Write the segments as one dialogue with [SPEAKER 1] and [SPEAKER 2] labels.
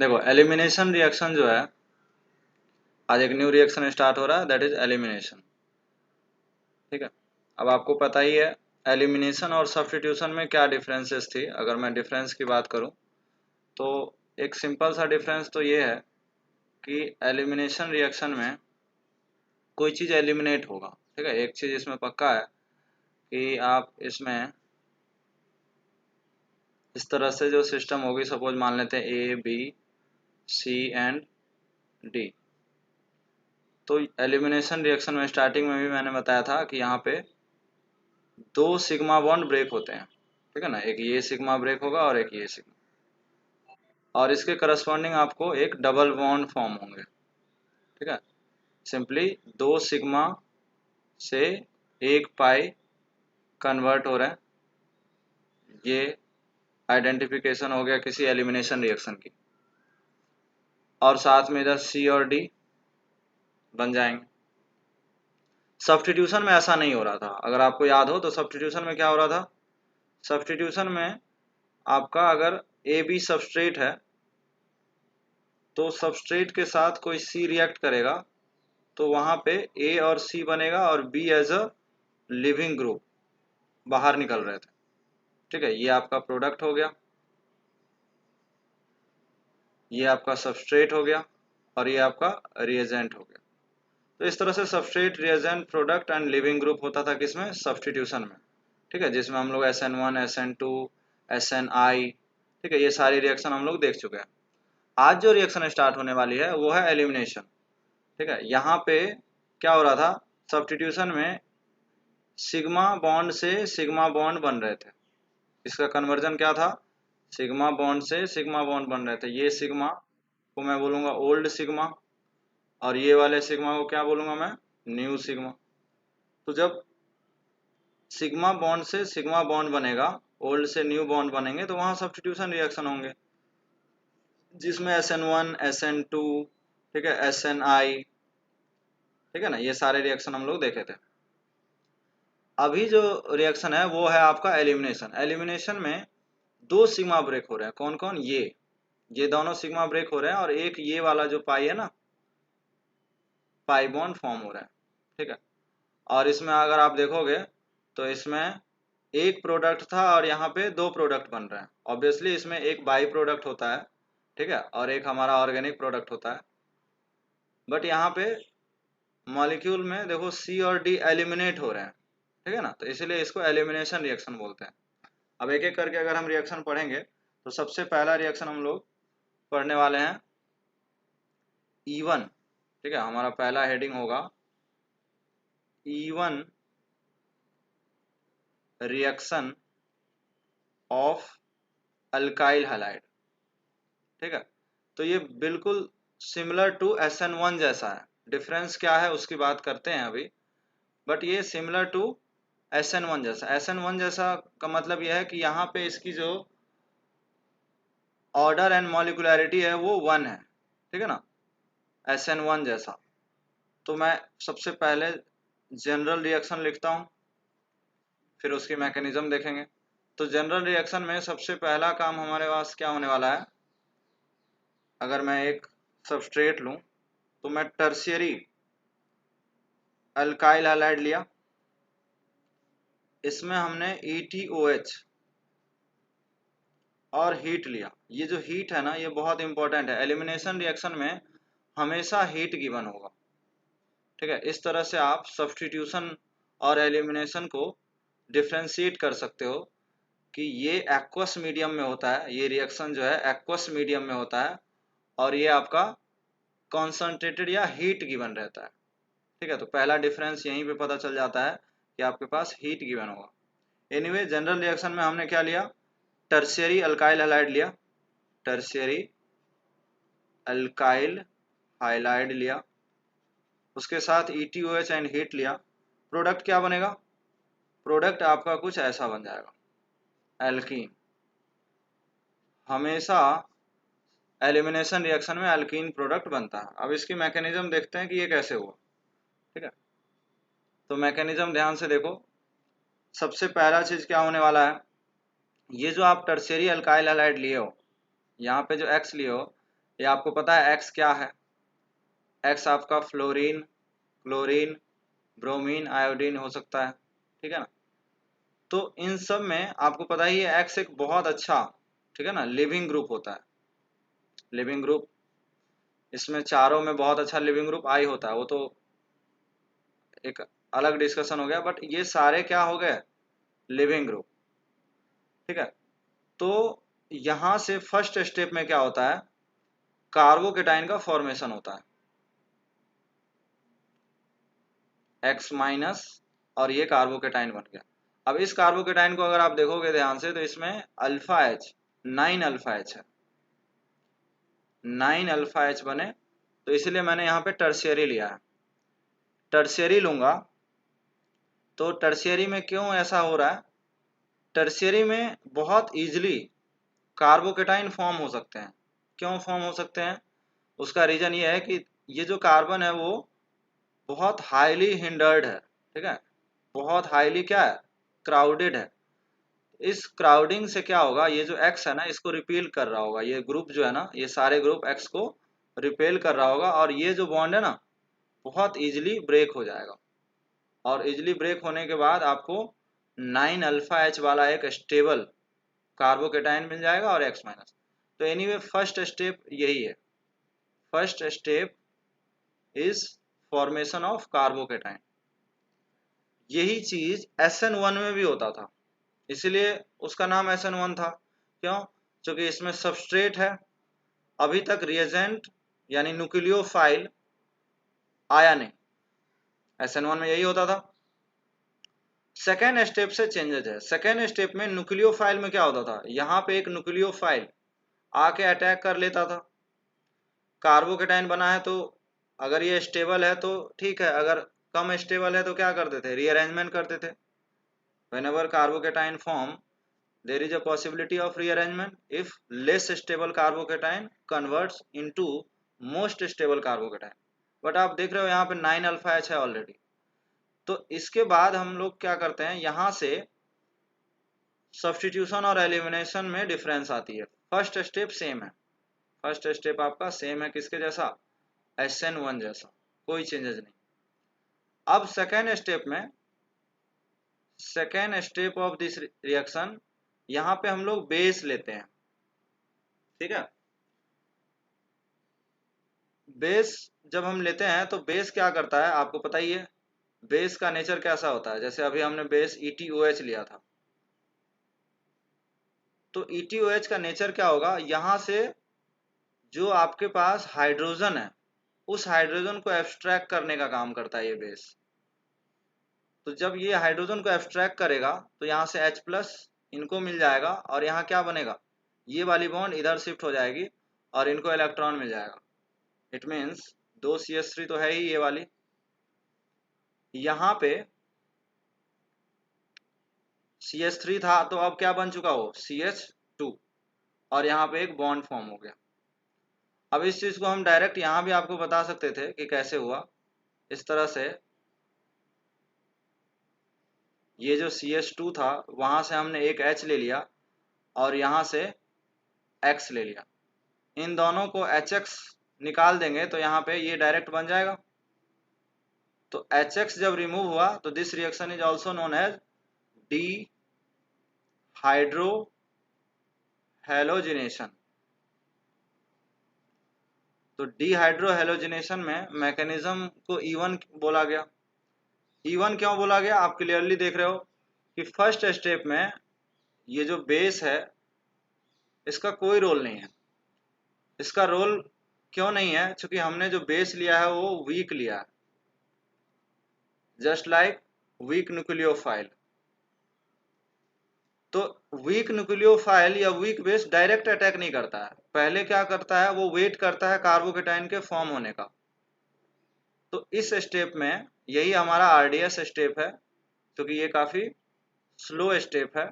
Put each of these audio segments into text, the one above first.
[SPEAKER 1] देखो elimination reaction जो है, आज एक न्यू रिएक्शन स्टार्ट हो रहा है, दैट इज एलिमिनेशन। ठीक है, अब आपको पता ही है एलिमिनेशन और सब्स्टिट्यूशन में क्या डिफरेंसेस थी। अगर मैं डिफरेंस की बात करूं तो एक सिंपल सा डिफरेंस तो ये है कि एलिमिनेशन रिएक्शन में कोई चीज़ एलिमिनेट होगा। ठीक है, एक चीज़ इसमें पक्का है कि आप इसमें इस तरह से जो सिस्टम होगी, सपोज मान लेते हैं A B C and D. तो एलिमिनेशन रिएक्शन में स्टार्टिंग में भी मैंने बताया था कि यहाँ पे दो सिग्मा बॉन्ड ब्रेक होते हैं। ठीक है ना, एक ये सिग्मा ब्रेक होगा और एक ये सिग्मा, और इसके करस्पॉन्डिंग आपको एक डबल बॉन्ड फॉर्म होंगे। ठीक है, सिंपली दो सिग्मा से एक पाई कन्वर्ट हो रहा है, ये आइडेंटिफिकेशन हो गया किसी एलिमिनेशन रिएक्शन की। और साथ में इधर सी और डी बन जाएंगे। सब्स्टिट्यूशन में ऐसा नहीं हो रहा था, अगर आपको याद हो तो सब्स्टिट्यूशन में क्या हो रहा था। सब्स्टिट्यूशन में आपका अगर ए बी सबस्ट्रेट है तो सबस्ट्रेट के साथ कोई सी रिएक्ट करेगा तो वहां पे ए और सी बनेगा और B as a leaving group बाहर निकल रहे थे। ठीक है, ये आपका प्रोडक्ट हो गया, ये आपका सबस्ट्रेट हो गया और ये आपका रिएजेंट हो गया। तो इस तरह से substrate reagent product and leaving group होता था किसमें, सब्स्टिट्यूशन में। ठीक है, जिसमें हम लोग SN1 SN2 SNI, ठीक है, ये सारी रिएक्शन हम लोग देख चुके हैं। आज जो रिएक्शन स्टार्ट होने वाली है वो है एलिमिनेशन। ठीक है, यहाँ पे क्या हो रहा था, सब्स्टिट्यूशन में सिग्मा बॉन्ड से सिग्मा बॉन्ड बन रहे थे। इसका कन्वर्जन क्या था, सिग्मा बॉन्ड से सिग्मा बॉन्ड बन रहे थे। ये सिग्मा को मैं बोलूँगा ओल्ड सिग्मा और ये वाले सिग्मा को क्या बोलूँगा मैं, न्यू सिग्मा। तो जब सिग्मा बॉन्ड से सिग्मा बॉन्ड बनेगा, ओल्ड से न्यू बॉन्ड बनेंगे, तो वहाँ सब्स्टिट्यूशन रिएक्शन होंगे जिसमें SN1 SN2, ठीक है, SNI, ठीक है ना, ये सारे रिएक्शन हम लोग देखे थे। अभी जो रिएक्शन है वो है आपका एलिमिनेशन। एलिमिनेशन में दो सिग्मा ब्रेक हो रहे हैं। कौन कौन, ये दोनों सिग्मा ब्रेक हो रहे हैं और एक ये वाला जो पाई है ना, पाई बॉन्ड फॉर्म हो रहा है। ठीक है, और इसमें अगर आप देखोगे तो इसमें एक प्रोडक्ट था और यहाँ पे दो प्रोडक्ट बन रहे हैं। ऑब्वियसली इसमें एक बाई प्रोडक्ट होता है, ठीक है, और एक हमारा ऑर्गेनिक प्रोडक्ट होता है। बट यहाँ पे मॉलिक्यूल में देखो सी और डी एलिमिनेट हो रहे हैं। ठीक है ना, तो इसीलिए इसको एलिमिनेशन रिएक्शन बोलते हैं। अब एक एक करके अगर हम रिएक्शन पढ़ेंगे तो सबसे पहला रिएक्शन हम लोग पढ़ने वाले हैं E1। ठीक है, हमारा पहला हेडिंग होगा E1 reaction of alkyl halide. ठीक है, तो ये बिल्कुल सिमिलर टू SN1 जैसा है। डिफरेंस क्या है उसकी बात करते हैं अभी, बट ये सिमिलर टू SN1 जैसा। SN1 जैसा का मतलब यह है कि यहाँ पे इसकी जो ऑर्डर एंड मॉलिकुलैरिटी है वो 1 है। ठीक है ना, SN1 जैसा। तो मैं सबसे पहले जनरल रिएक्शन लिखता हूँ, फिर उसकी मैकेनिज्म देखेंगे। तो जनरल रिएक्शन में सबसे पहला काम हमारे पास क्या होने वाला है, अगर मैं एक सबस्ट्रेट लूँ तो मैं टर्शियरी अल्काइल हैलाइड लिया, इसमें हमने ETOH और हीट लिया। ये जो हीट है ना, ये बहुत इंपॉर्टेंट है। एलिमिनेशन रिएक्शन में हमेशा हीट गिवन होगा। ठीक है, इस तरह से आप सब्स्टिट्यूशन और एलिमिनेशन को डिफ्रेंशिएट कर सकते हो कि ये एक्वस मीडियम में होता है, ये रिएक्शन जो है एक्वस मीडियम में होता है, और ये आपका कॉन्सनट्रेटेड या हीट गिवन रहता है। ठीक है, तो पहला डिफरेंस यहीं पे पता चल जाता है कि आपके पास हीट गिवन होगा। एनीवे, जनरल रिएक्शन में हमने क्या लिया, टर्शियरी अल्काइल हैलाइड लिया, टर्शियरी अल्काइल हाइलाइड लिया, उसके साथ ETOH एंड हीट लिया। प्रोडक्ट क्या बनेगा, प्रोडक्ट आपका कुछ ऐसा बन जाएगा, एल्कीन। हमेशा एलिमिनेशन रिएक्शन में एल्कीन प्रोडक्ट बनता है। अब इसकी मैकेनिज्म देखते हैं कि ये कैसे हुआ। ठीक है, तो मैकेनिज्म ध्यान से देखो। सबसे पहला चीज क्या होने वाला है, ये जो आप टर्शियरी अल्काइल हैलाइड लिए हो, यहाँ पे जो X लिए हो, ये आपको पता है एक्स क्या है, एक्स आपका फ्लोरीन, क्लोरीन, ब्रोमीन, आयोडीन हो सकता है, ठीक है ना। तो इन सब में आपको पता ही है एक्स एक बहुत अच्छा, ठीक है ना, लिविंग ग्रुप होता है। लिविंग ग्रुप इसमें चारों में बहुत अच्छा लिविंग ग्रुप आई होता है, वो तो एक अलग डिस्कशन हो गया, बट ये सारे क्या हो गए, लिविंग ग्रुप, ठीक है। तो यहां से फर्स्ट स्टेप में क्या होता है, कार्बोकेटाइन का फॉर्मेशन होता है, एक्स माइनस, और ये कार्बोकेटाइन बन गया। अब इस कार्बोकेटाइन को अगर आप देखोगे ध्यान से तो इसमें अल्फा एच, 9 अल्फा एच है, 9 अल्फा एच बने, तो इसलिए मैंने यहाँ पे टर्शियरी लिया है। टर्शियरी लूंगा तो टर्शियरी में क्यों ऐसा हो रहा है, टर्शियरी में बहुत इजीली कार्बोकेटाइन फॉर्म हो सकते हैं। क्यों फॉर्म हो सकते हैं, उसका रीजन ये है कि ये जो कार्बन है वो बहुत हाईली हिंडर्ड है, ठीक है, बहुत हाईली क्या है, क्राउडेड है। इस क्राउडिंग से क्या होगा, ये जो एक्स है ना इसको रिपेल कर रहा होगा, ये ग्रुप जो है ना, ये सारे ग्रुप एक्स को रिपेल कर रहा होगा, और ये जो बॉन्ड है ना बहुत इजीली ब्रेक हो जाएगा। और इजीली ब्रेक होने के बाद आपको 9 अल्फा एच वाला एक स्टेबल कार्बोकेटाइन मिल जाएगा और एक्स माइनस। तो एनीवे फर्स्ट स्टेप यही है, first step is formation of carbocation. यही चीज SN1 में भी होता था, इसलिए उसका नाम SN1 था। क्यों, क्योंकि इसमें सबस्ट्रेट है, अभी तक रिएजेंट यानी न्यूक्लियोफाइल आया नहीं, SN1 में यही होता था। सेकेंड स्टेप से चेंजेस है, सेकेंड स्टेप में न्यूक्लियोफाइल में क्या होता था, यहाँ पे एक न्यूक्लियोफाइल आके अटैक कर लेता था। कार्बोकेटाइन बना है तो अगर ये स्टेबल है तो ठीक है, अगर कम स्टेबल है तो क्या करते थे, रीअरेंजमेंट करते थे। whenever carbocation form there is a possibility of rearrangement if less stable carbocation converts into most stable carbocation। But आप देख रहे हो यहाँ पे 9 अल्फा एच है ऑलरेडी। तो इसके बाद हम लोग क्या करते हैं, यहाँ से सब्स्टिट्यूशन और एलिमिनेशन में डिफरेंस आती है। फर्स्ट स्टेप सेम है, फर्स्ट स्टेप आपका सेम है किसके जैसा, SN1 जैसा, कोई चेंजेस नहीं। अब सेकेंड स्टेप में, second step of this reaction, यहाँ पे हम लोग बेस लेते हैं, ठीक है। बेस जब हम लेते हैं तो बेस क्या करता है आपको पता ही है, बेस का नेचर कैसा होता है। जैसे अभी हमने बेस ETOH लिया था, तो ETOH का नेचर क्या होगा, यहाँ से जो आपके पास हाइड्रोजन है उस हाइड्रोजन को एब्स्ट्रैक्ट करने का काम करता है ये बेस। तो जब ये हाइड्रोजन को एब्स्ट्रैक्ट करेगा तो यहाँ से H+ इनको मिल जाएगा, और यहाँ क्या बनेगा, ये वाली बॉन्ड इधर शिफ्ट हो जाएगी और इनको इलेक्ट्रॉन मिल जाएगा। इट मीन्स 2 CH3 तो है ही ये वाली, यहाँ पे CH3 था तो अब क्या बन चुका हो, CH2, और यहाँ पे एक बॉन्ड फॉर्म हो गया। अब इस चीज को हम डायरेक्ट यहाँ भी आपको बता सकते थे कि कैसे हुआ। इस तरह से ये जो CH2 था वहां से हमने एक H ले लिया और यहाँ से X ले लिया, इन दोनों को HX निकाल देंगे तो यहाँ पे ये डायरेक्ट बन जाएगा। तो HX जब रिमूव हुआ तो this reaction is also known as dehydrohalogenation. तो डीहाइड्रोहेलोजिनेशन में मैकेनिज्म को E1 बोला गया। E1 क्यों बोला गया, आप क्लियरली देख रहे हो कि फर्स्ट स्टेप में ये जो बेस है इसका कोई रोल नहीं है। इसका रोल क्यों नहीं है, क्योंकि हमने जो बेस लिया है वो वीक लिया है, जस्ट लाइक वीक न्यूक्लियोफाइल। तो वीक न्यूक्लियोफाइल या वीक बेस डायरेक्ट अटैक नहीं करता है, पहले क्या करता है वो वेट करता है कार्बोकेटाइन के फॉर्म होने का। तो इस स्टेप में यही हमारा RDS स्टेप है, क्योंकि ये काफी स्लो स्टेप है।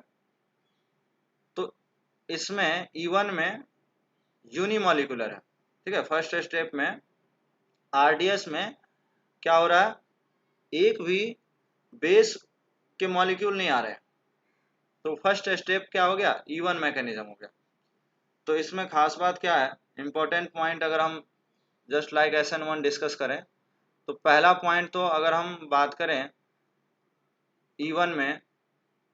[SPEAKER 1] तो इसमें E1 में यूनिमॉलिक्यूलर है, ठीक है। फर्स्ट स्टेप में RDS में क्या हो रहा है, एक भी बेस के मॉलिक्यूल नहीं आ रहे, तो फर्स्ट स्टेप क्या हो गया, E1 मैकेनिज्म हो गया। तो इसमें खास बात क्या है, इम्पोर्टेंट पॉइंट अगर हम जस्ट लाइक SN1 डिस्कस करें तो पहला पॉइंट तो अगर हम बात करें E1 में,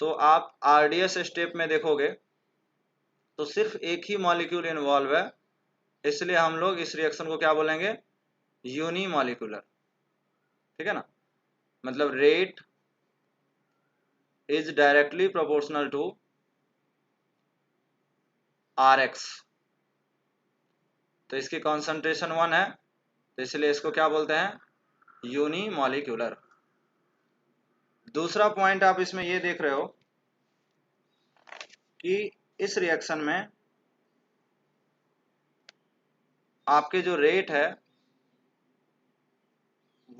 [SPEAKER 1] तो आप RDS स्टेप में देखोगे तो सिर्फ एक ही मॉलिक्यूल इन्वॉल्व है, इसलिए हम लोग इस रिएक्शन को क्या बोलेंगे, यूनिमॉलिक्यूलर। ठीक है ना, मतलब rate is directly proportional to Rx। तो इसकी कॉन्सेंट्रेशन 1 है, तो इसलिए इसको क्या बोलते हैं, यूनिमॉलिक्यूलर। दूसरा पॉइंट आप इसमें ये देख रहे हो कि इस रिएक्शन में आपके जो रेट है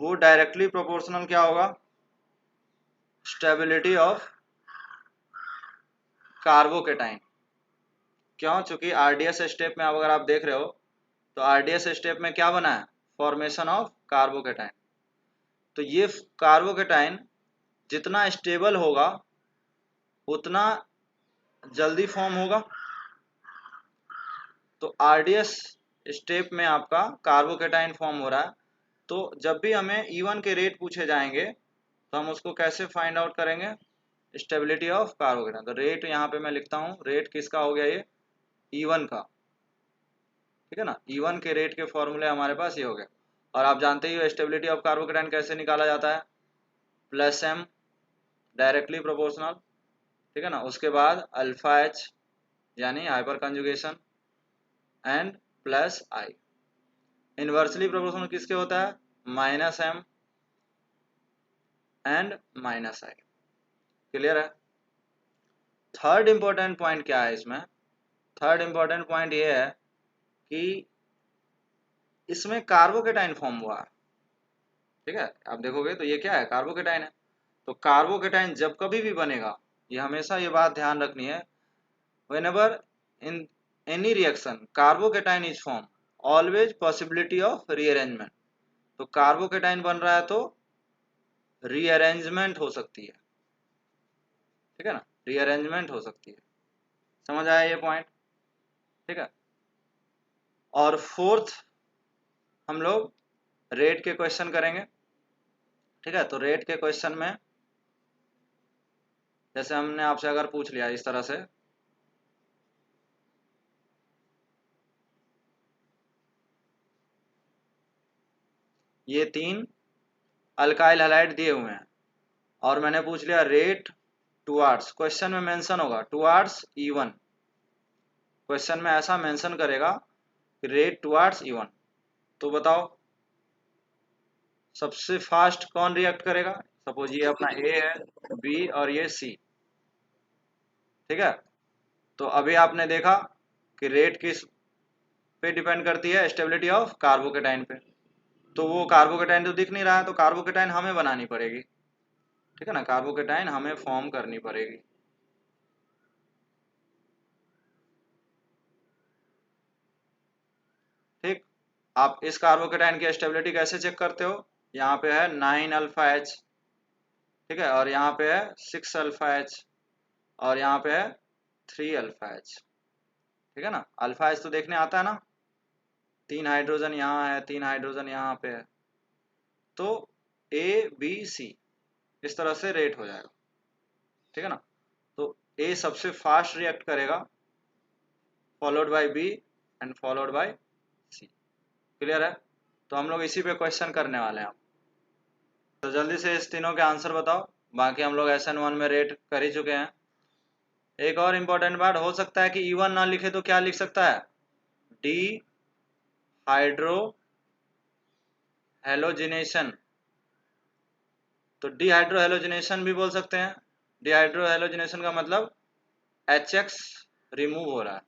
[SPEAKER 1] वो डायरेक्टली प्रोपोर्शनल क्या होगा, स्टेबिलिटी ऑफ कार्बोकेटाइन। क्यों, चूंकि आरडीएस स्टेप में अगर आप देख रहे हो तो आरडीएस स्टेप में क्या बना है, फॉर्मेशन ऑफ कार्बोकेटाइन। तो ये कार्बोकेटाइन जितना स्टेबल होगा उतना जल्दी फॉर्म होगा। तो आरडीएस स्टेप में आपका कार्बोकेटाइन फॉर्म हो रहा है, तो जब भी हमें E1 के रेट पूछे जाएंगे तो हम उसको कैसे फाइंड आउट करेंगे, स्टेबिलिटी ऑफ कार्बोकेटाइन। तो रेट यहाँ पे मैं लिखता हूँ, रेट किसका हो गया, ये E1 का। ठीक है ना, E1 के रेट के फॉर्मूले हमारे पास ये हो गए। और आप जानते ही हो स्टेबिलिटी ऑफ कार्बोकेटाइन कैसे निकाला जाता है, प्लस एम, डायरेक्टली प्रोपोर्शनल। ठीक है ना, उसके बाद अल्फा एच यानी hyperconjugation and plus I. Inversely proportional किसके होता है, minus M and minus I. Clear है। थर्ड इंपॉर्टेंट पॉइंट क्या है इसमें, थर्ड इंपॉर्टेंट पॉइंट ये है कि इसमें कार्बोकेटाइन फॉर्म हुआ है। ठीक है, आप देखोगे तो ये क्या है, कार्बोकेटाइन है। तो कार्बोकेटाइन जब कभी भी बनेगा, ये हमेशा ये बात ध्यान रखनी है, whenever in any reaction carbocation is form, always possibility of rearrangement. तो कार्बोकेटाइन बन रहा है तो रीअरेंजमेंट हो सकती है। ठीक है ना, रीअरेंजमेंट हो सकती है। समझ आया ये पॉइंट। ठीक है, और फोर्थ हम लोग रेट के क्वेश्चन करेंगे। ठीक है, तो रेट के क्वेश्चन में जैसे हमने आपसे अगर पूछ लिया इस तरह से, ये 3 अल्काइल हैलाइड दिए हुए हैं और मैंने पूछ लिया रेट टुवार्ड्स, क्वेश्चन में मेंशन होगा टुवार्ड्स E1, क्वेश्चन में ऐसा मेंशन करेगा कि रेट टुवार्ड्स E1। तो बताओ सबसे फास्ट कौन रिएक्ट करेगा, सपोज ये अपना A है, B और ये C। ठीक है, तो अभी आपने देखा कि रेट किस पे डिपेंड करती है, स्टेबिलिटी ऑफ कार्बोकेटाइन पे। तो वो कार्बोकेटाइन तो दिख नहीं रहा है, तो कार्बोकेटाइन हमें बनानी पड़ेगी। ठीक है ना, कार्बोकेटाइन हमें फॉर्म करनी पड़ेगी। ठीक, आप इस कार्बोकेटाइन की स्टेबिलिटी कैसे चेक करते हो, यहाँ पे है 9 अल्फा एच। ठीक है, और यहाँ पे है 6 अल्फा एच और यहाँ पे है 3 अल्फा एच। ठीक है ना, अल्फा एच तो देखने आता है ना, 3 हाइड्रोजन यहाँ है, 3 हाइड्रोजन यहाँ पे है। तो ABC इस तरह से रेट हो जाएगा। ठीक है ना, तो A सबसे फास्ट रिएक्ट करेगा, followed by B and followed by C। Clear है, तो हम लोग इसी पे क्वेश्चन करने वाले हैं। तो जल्दी से इस तीनों के आंसर बताओ, बाकी हम लोग SN1 में रेट कर ही चुके हैं। एक और इम्पोर्टेंट बात, हो सकता है कि E1 ना लिखे तो क्या लिख सकता है, डी हाइड्रो हेलोजिनेशन। तो डिहाइड्रो हेलोजिनेशन भी बोल सकते हैं। डिहाइड्रो हेलोजिनेशन का मतलब HX रिमूव हो रहा है।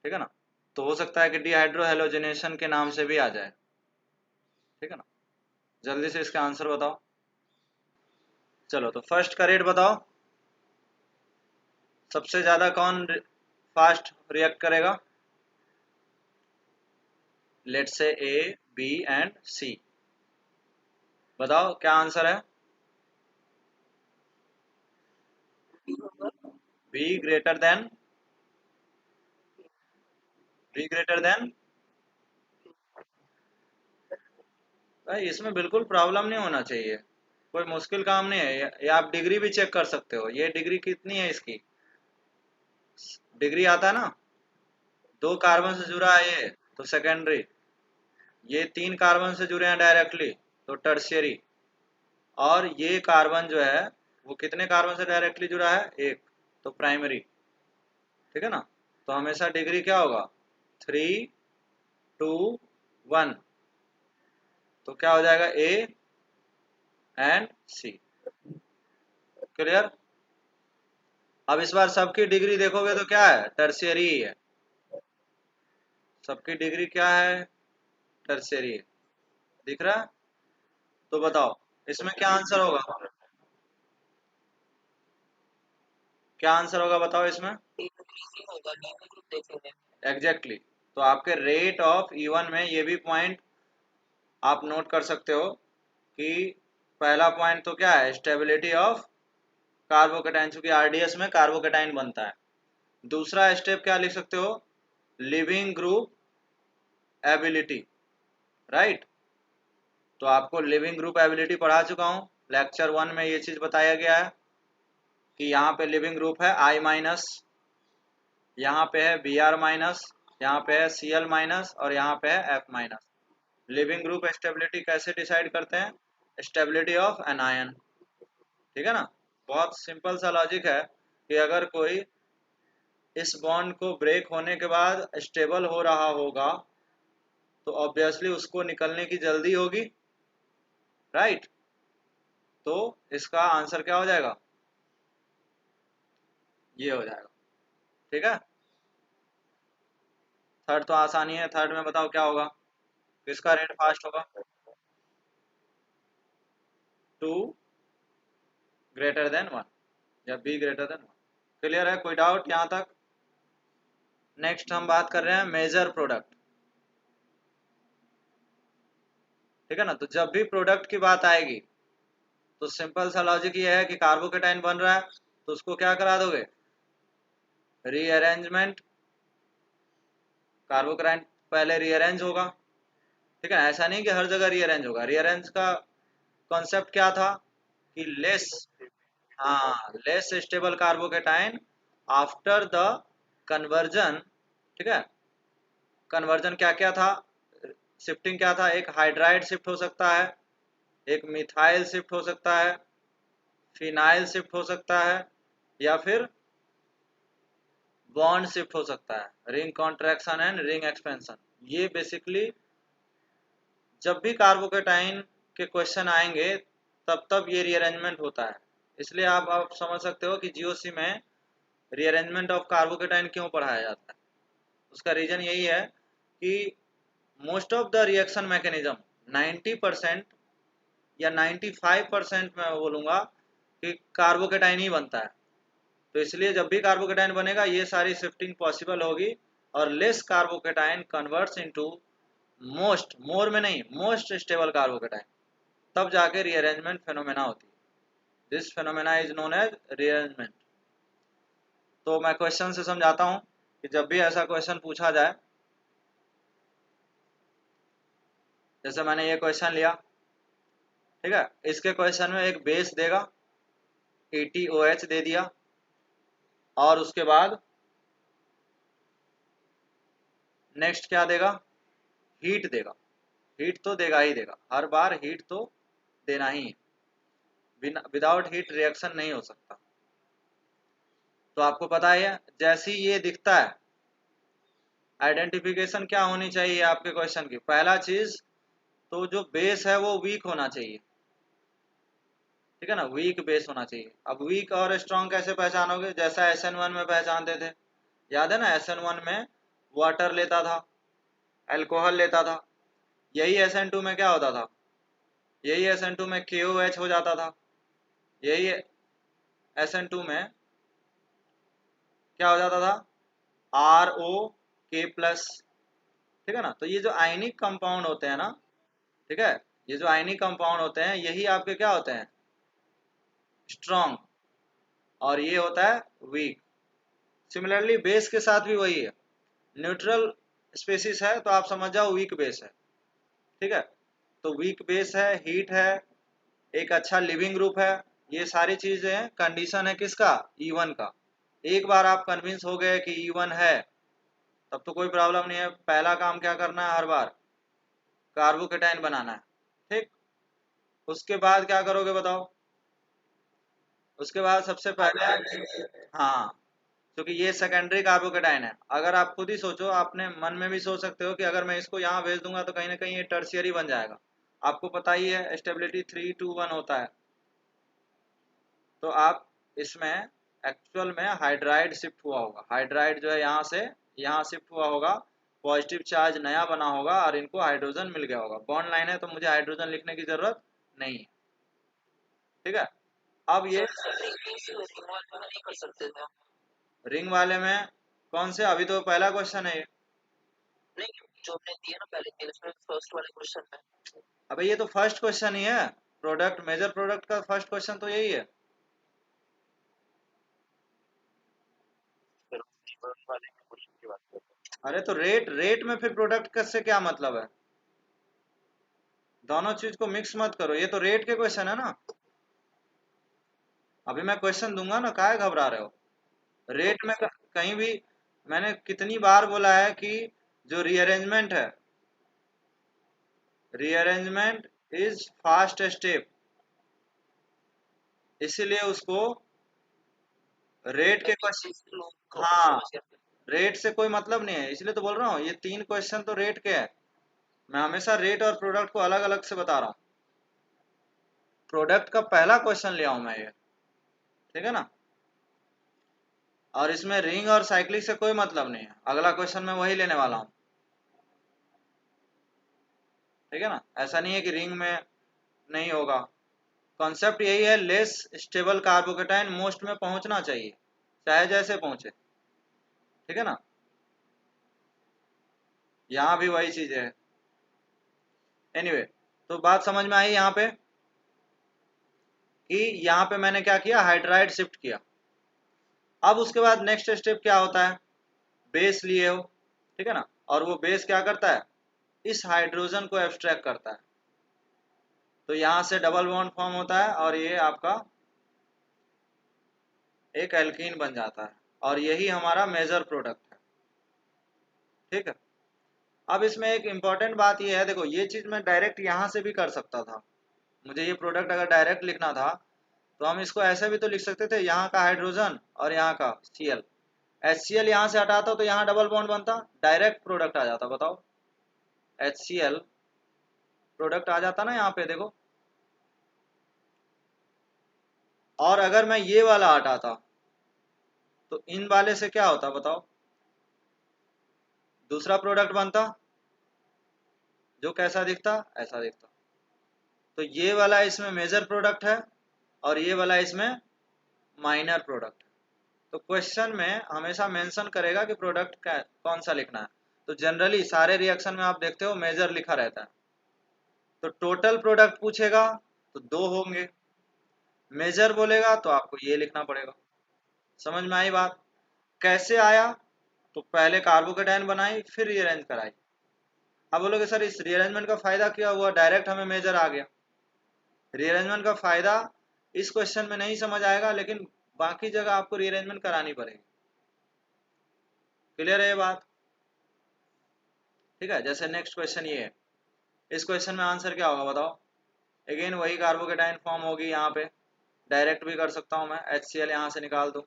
[SPEAKER 1] ठीक है ना, तो हो सकता है कि डिहाइड्रो हेलोजिनेशन के नाम से भी आ जाए। ठीक है ना, जल्दी से इसका आंसर बताओ। चलो, तो फर्स्ट का रेट बताओ, सबसे ज्यादा कौन फास्ट रिएक्ट करेगा, let's say A, B and C। बताओ क्या आंसर है, B greater than be greater than, भाई इसमें बिल्कुल प्रॉब्लम नहीं होना चाहिए, कोई मुश्किल काम नहीं है, ये आप डिग्री भी चेक कर सकते हो, ये डिग्री कितनी है इसकी, डिग्री आता है ना, 2 कार्बन से जुड़ा है ये तो सेकेंडरी, ये 3 कार्बन से जुड़े हैं डायरेक्टली तो टर्शियरी, और ये कार्बन जो है वो कितने कार्बन से डायरेक्टली जुड़ा है, एक, तो प्राइमरी। ठीक है ना, तो हमेशा डिग्री क्या होगा, 3, 2, 1, तो क्या हो जाएगा, ए एंड सी। क्लियर। अब इस बार सबकी डिग्री देखोगे तो क्या है, टर्शियरी ही है, सबकी डिग्री क्या है, टर्शियरी है, दिख रहा है। तो बताओ इसमें क्या आंसर होगा, क्या आंसर होगा बताओ इसमें, एग्जैक्टली exactly. तो आपके रेट ऑफ E1 में ये भी पॉइंट आप नोट कर सकते हो कि पहला पॉइंट तो क्या है, स्टेबिलिटी ऑफ कार्बोकेटाइन, चूंकि आरडीएस में कार्बोकेटाइन बनता है। दूसरा स्टेप क्या लिख सकते हो, लिविंग ग्रुप एबिलिटी, राइट। तो आपको लिविंग ग्रुप एबिलिटी पढ़ा चुका हूँ, लेक्चर 1 में ये चीज बताया गया है कि यहाँ पे लिविंग ग्रुप है I-, यहाँ पे है Br-, यहाँ पे है Cl-, और यहाँ पे है F-। लिविंग ग्रुप स्टेबिलिटी कैसे डिसाइड करते हैं, स्टेबिलिटी ऑफ एनायन। ठीक है ना, बहुत सिंपल सा लॉजिक है कि अगर कोई इस बॉन्ड को ब्रेक होने के बाद स्टेबल हो रहा होगा तो ऑब्वियसली उसको निकलने की जल्दी होगी, राइट। तो इसका आंसर क्या हो जाएगा, ये हो जाएगा। ठीक है, थर्ड तो आसानी है, थर्ड में बताओ क्या होगा, किसका रेट फास्ट होगा, 2 > 1 या बी ग्रेटर देन 1। क्लियर है, कोई डाउट यहाँ तक। नेक्स्ट हम बात कर रहे हैं मेजर प्रोडक्ट। ठीक है ना, तो जब भी प्रोडक्ट की बात आएगी तो सिंपल सा लॉजिक ये है कि कार्बोकेटाइन बन रहा है तो उसको क्या करा दोगे, रीअरेंजमेंट, कार्बोकेटाइन पहले रीअरेंज होगा। ठीक है, ऐसा नहीं कि हर जगह रीअरेंज होगा, रीअरेंज का कॉन्सेप्ट क्या था कि लेस, हाँ less stable carbocation after the conversion. ठीक है, कन्वर्जन क्या क्या था, शिफ्टिंग क्या था, एक हाइड्राइड शिफ्ट हो सकता है, एक मिथाइल शिफ्ट हो सकता है, फिनाइल शिफ्ट हो सकता है, या फिर बॉन्ड शिफ्ट हो सकता है, ring contraction and ring expansion. ये बेसिकली जब भी कार्बोकेटाइन के क्वेश्चन आएंगे तब तब ये रीअरेंजमेंट होता है। इसलिए आप समझ सकते हो कि जीओसी में रीअरेंजमेंट ऑफ कार्बोकेटाइन क्यों पढ़ाया जाता है। उसका रीजन यही है कि most of the reaction mechanism 90% या 95% मैं बोलूँगा कि कार्बोकेटाइन ही बनता है। तो इसलिए जब भी कार्बोकेटाइन बनेगा ये सारी शिफ्टिंग पॉसिबल होगी, और less carbocation converts into most, more में नहीं, मोस्ट स्टेबल कार्बोकेटाइन, तब जाके रीअरेंजमेंट फेनोमेना होती है। This phenomena is known as rearrangement. तो मैं क्वेश्चन से समझाता हूँ कि जब भी ऐसा क्वेश्चन पूछा जाए, जैसे मैंने ये क्वेश्चन लिया, ठीक है, इसके क्वेश्चन में एक बेस देगा, ATOH दे दिया, और उसके बाद नेक्स्ट क्या देगा, हीट देगा। हीट तो देगा ही देगा, हर बार हीट तो देना ही है, विदाउट हीट रिएक्शन नहीं हो सकता। तो आपको पता है जैसे ही ये दिखता है, आइडेंटिफिकेशन क्या होनी चाहिए आपके क्वेश्चन की, पहला चीज तो जो बेस है वो वीक होना चाहिए। ठीक है ना, वीक बेस होना चाहिए। अब वीक और स्ट्रॉन्ग कैसे पहचानोगे, जैसा SN1 में पहचानते थे, याद है ना, SN1 में वाटर लेता था, अल्कोहल लेता था, यही SN2 में क्या होता था, यही SN2 में KOH हो जाता था, यही SN2 में क्या हो जाता था, ROK+। ठीक है ना, तो ये जो आयनिक कंपाउंड होते हैं ना, ठीक है, ये जो आयनिक कंपाउंड होते हैं यही आपके क्या होते हैं, स्ट्रॉन्ग, और ये होता है वीक। सिमिलरली बेस के साथ भी वही है, न्यूट्रल स्पेसिस है तो आप समझ जाओ वीक बेस है। ठीक है, तो वीक बेस है, हीट है, एक अच्छा लिविंग ग्रुप है, ये सारी चीजें कंडीशन है किसका, E1 का। एक बार आप कन्विंस हो गए कि E1 है तब तो कोई प्रॉब्लम नहीं है। पहला काम क्या करना है, हर बार कार्बोकेटाइन बनाना है। ठीक, उसके बाद क्या करोगे बताओ। उसके बाद सबसे पहले, हाँ, क्योंकि ये सेकेंडरी कार्बोकेटाइन है। अगर आप खुद ही सोचो, आपने मन में भी सोच सकते हो कि अगर मैं इसको यहाँ भेज दूंगा तो कहीं ना कहीं ये टर्शियरी बन जाएगा। आपको पता ही है स्टेबिलिटी 3:1 होता है। तो आप इसमें एक्चुअल में हाइड्राइड शिफ्ट हुआ होगा, हाइड्राइड जो है यहाँ से यहाँ शिफ्ट हुआ होगा, पॉजिटिव चार्ज नया बना होगा और इनको हाइड्रोजन मिल गया होगा। बॉन्ड लाइन है तो मुझे हाइड्रोजन लिखने की जरूरत नहीं है। ठीक है, अब ये रिंग वाले में कौन से, अभी तो पहला क्वेश्चन है ये। अबे ये तो फर्स्ट क्वेश्चन ही है, प्रोडक्ट, मेजर प्रोडक्ट का फर्स्ट क्वेश्चन तो यही है। अरे तो रेट, रेट में फिर प्रोडक्ट का से क्या मतलब है, दोनों चीज को मिक्स मत करो, ये तो रेट के क्वेश्चन है ना। अभी मैं क्वेश्चन दूंगा ना, काहे घबरा रहे हो। रेट में कहीं भी, मैंने कितनी बार बोला है कि जो रीअरेंजमेंट है, रीअरेंजमेंट इज फास्ट स्टेप, इसीलिए उसको रेट के क्वेश्चन, हाँ, रेट से कोई मतलब नहीं है, इसलिए तो बोल रहा हूँ ये तीन क्वेश्चन तो रेट के है। मैं हमेशा रेट और प्रोडक्ट को अलग अलग से बता रहा हूँ। प्रोडक्ट का पहला क्वेश्चन ले आऊं मैं ये, ठीक है ना। और इसमें रिंग और साइक्लिक से कोई मतलब नहीं है, अगला क्वेश्चन मैं वही लेने वाला हूँ। ठीक है ना, ऐसा नहीं है कि रिंग में नहीं होगा। कॉन्सेप्ट यही है, लेस स्टेबल कार्बोकेटाइन मोस्ट में पहुंचना चाहिए, चाहे जैसे पहुंचे। ठीक है ना, यहाँ भी वही चीज है। एनीवे, तो बात समझ में आई यहाँ पे कि यहाँ पे मैंने क्या किया, हाइड्राइड शिफ्ट किया। अब उसके बाद नेक्स्ट स्टेप क्या होता है, बेस लिए हो, ठीक है ना, और वो बेस क्या करता है, इस हाइड्रोजन को एब्स्ट्रैक्ट करता है। तो यहाँ से डबल बॉन्ड फॉर्म होता है और ये आपका एक एल्कीन बन जाता है, और यही हमारा मेजर प्रोडक्ट है। ठीक है, अब इसमें एक इम्पॉर्टेंट बात ये है, देखो ये चीज मैं डायरेक्ट यहाँ से भी कर सकता था। मुझे ये प्रोडक्ट अगर डायरेक्ट लिखना था तो हम इसको ऐसे भी तो लिख सकते थे, यहाँ का हाइड्रोजन और यहाँ का Cl, HCl यहाँ से हटाता तो यहाँ डबल बॉन्ड बनता, डायरेक्ट प्रोडक्ट आ जाता। बताओ, HCl प्रोडक्ट आ जाता ना यहाँ पे, देखो। और अगर मैं ये वाला हटाता तो इन वाले से क्या होता बताओ, दूसरा प्रोडक्ट बनता जो कैसा दिखता, ऐसा दिखता। तो ये वाला इसमें मेजर प्रोडक्ट है और ये वाला इसमें माइनर प्रोडक्ट है। तो क्वेश्चन में हमेशा मेंशन करेगा कि प्रोडक्ट कौन सा लिखना है। तो जनरली सारे रिएक्शन में आप देखते हो मेजर लिखा रहता है। तो टोटल प्रोडक्ट पूछेगा तो दो होंगे, मेजर बोलेगा तो आपको ये लिखना पड़ेगा। समझ में आई बात, कैसे आया, तो पहले कार्बोकेटाइन बनाई फिर रीअरेंज कराई। अब बोलोगे सर इस रीअरेंजमेंट का फायदा क्या हुआ, डायरेक्ट हमें मेजर आ गया। रीअरेंजमेंट का फायदा इस क्वेश्चन में नहीं समझ आएगा, लेकिन बाकी जगह आपको रीअरेंजमेंट करानी पड़ेगी। क्लियर है ये बात। ठीक है, जैसे नेक्स्ट क्वेश्चन ये है, इस क्वेश्चन में आंसर क्या होगा बताओ। अगेन वही कार्बोकेटाइन फॉर्म होगी, यहाँ पे डायरेक्ट भी कर सकता हूँ मैं, HCl यहाँ से निकाल दूँ,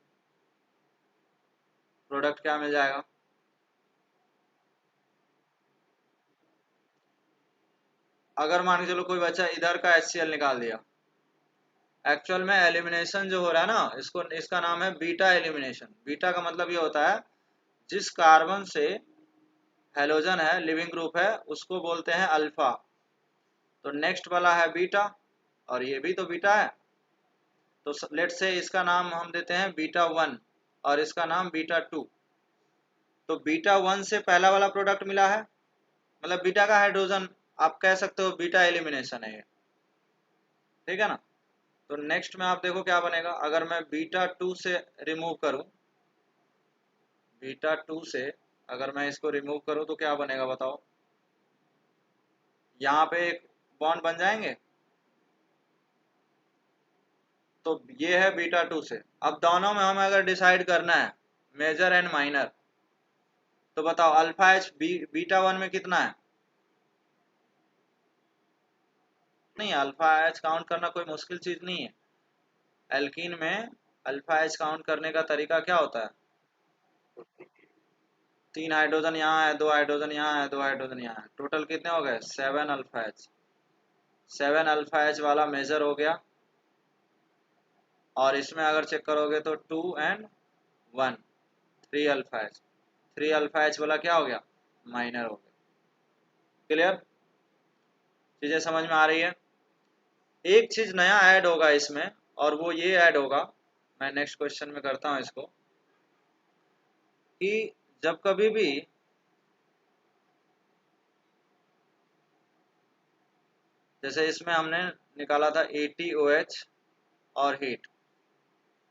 [SPEAKER 1] प्रोडक्ट क्या मिल जाएगा। अगर मान के चलो कोई बच्चा इधर का HCl निकाल दिया, एक्चुअल में एलिमिनेशन जो हो रहा है ना, इसको, इसका नाम है बीटा एलिमिनेशन। बीटा का मतलब ये होता है जिस कार्बन से हेलोजन है, लिविंग ग्रुप है, उसको बोलते हैं अल्फा। तो नेक्स्ट वाला है बीटा, और ये भी तो बीटा है। तो लेट से इसका नाम हम देते हैं बीटा 1 और इसका नाम बीटा 2। तो बीटा 1 से पहला वाला प्रोडक्ट मिला है, मतलब बीटा का हाइड्रोजन, आप कह सकते हो बीटा एलिमिनेशन है ये। ठीक है ना, तो नेक्स्ट में आप देखो क्या बनेगा, अगर मैं बीटा 2 से रिमूव करूं, बीटा 2 से अगर मैं इसको रिमूव करूं तो क्या बनेगा बताओ? यहाँ पे एक बॉन्ड बन जाएंगे। तो ये है बीटा 2 से। अब दोनों में हमें अगर डिसाइड करना है मेजर एंड माइनर, तो बताओ अल्फा एच बीटा 1 में कितना है? नहीं, अल्फा एच काउंट करना कोई मुश्किल चीज नहीं है। एल्कीन में अल्फा एच काउंट करने का तरीका क्या होता है? 3 हाइड्रोजन यहाँ है, 2 हाइड्रोजन यहाँ है, 2 हाइड्रोजन यहाँ है, टोटल कितने हो गए? 7 अल्फा एच। 7 अल्फा एच वाला मेजर हो गया। और इसमें अगर चेक करोगे तो 2 and 1, 3 alpha H. 3 alpha H वाला क्या हो गया? माइनर हो गया। क्लियर? चीजें समझ में आ रही है? एक चीज नया ऐड होगा इसमें, और वो ये ऐड होगा, मैं नेक्स्ट क्वेश्चन में करता हूँ इसको, कि जब कभी भी जैसे इसमें हमने निकाला था ATOH और हीट,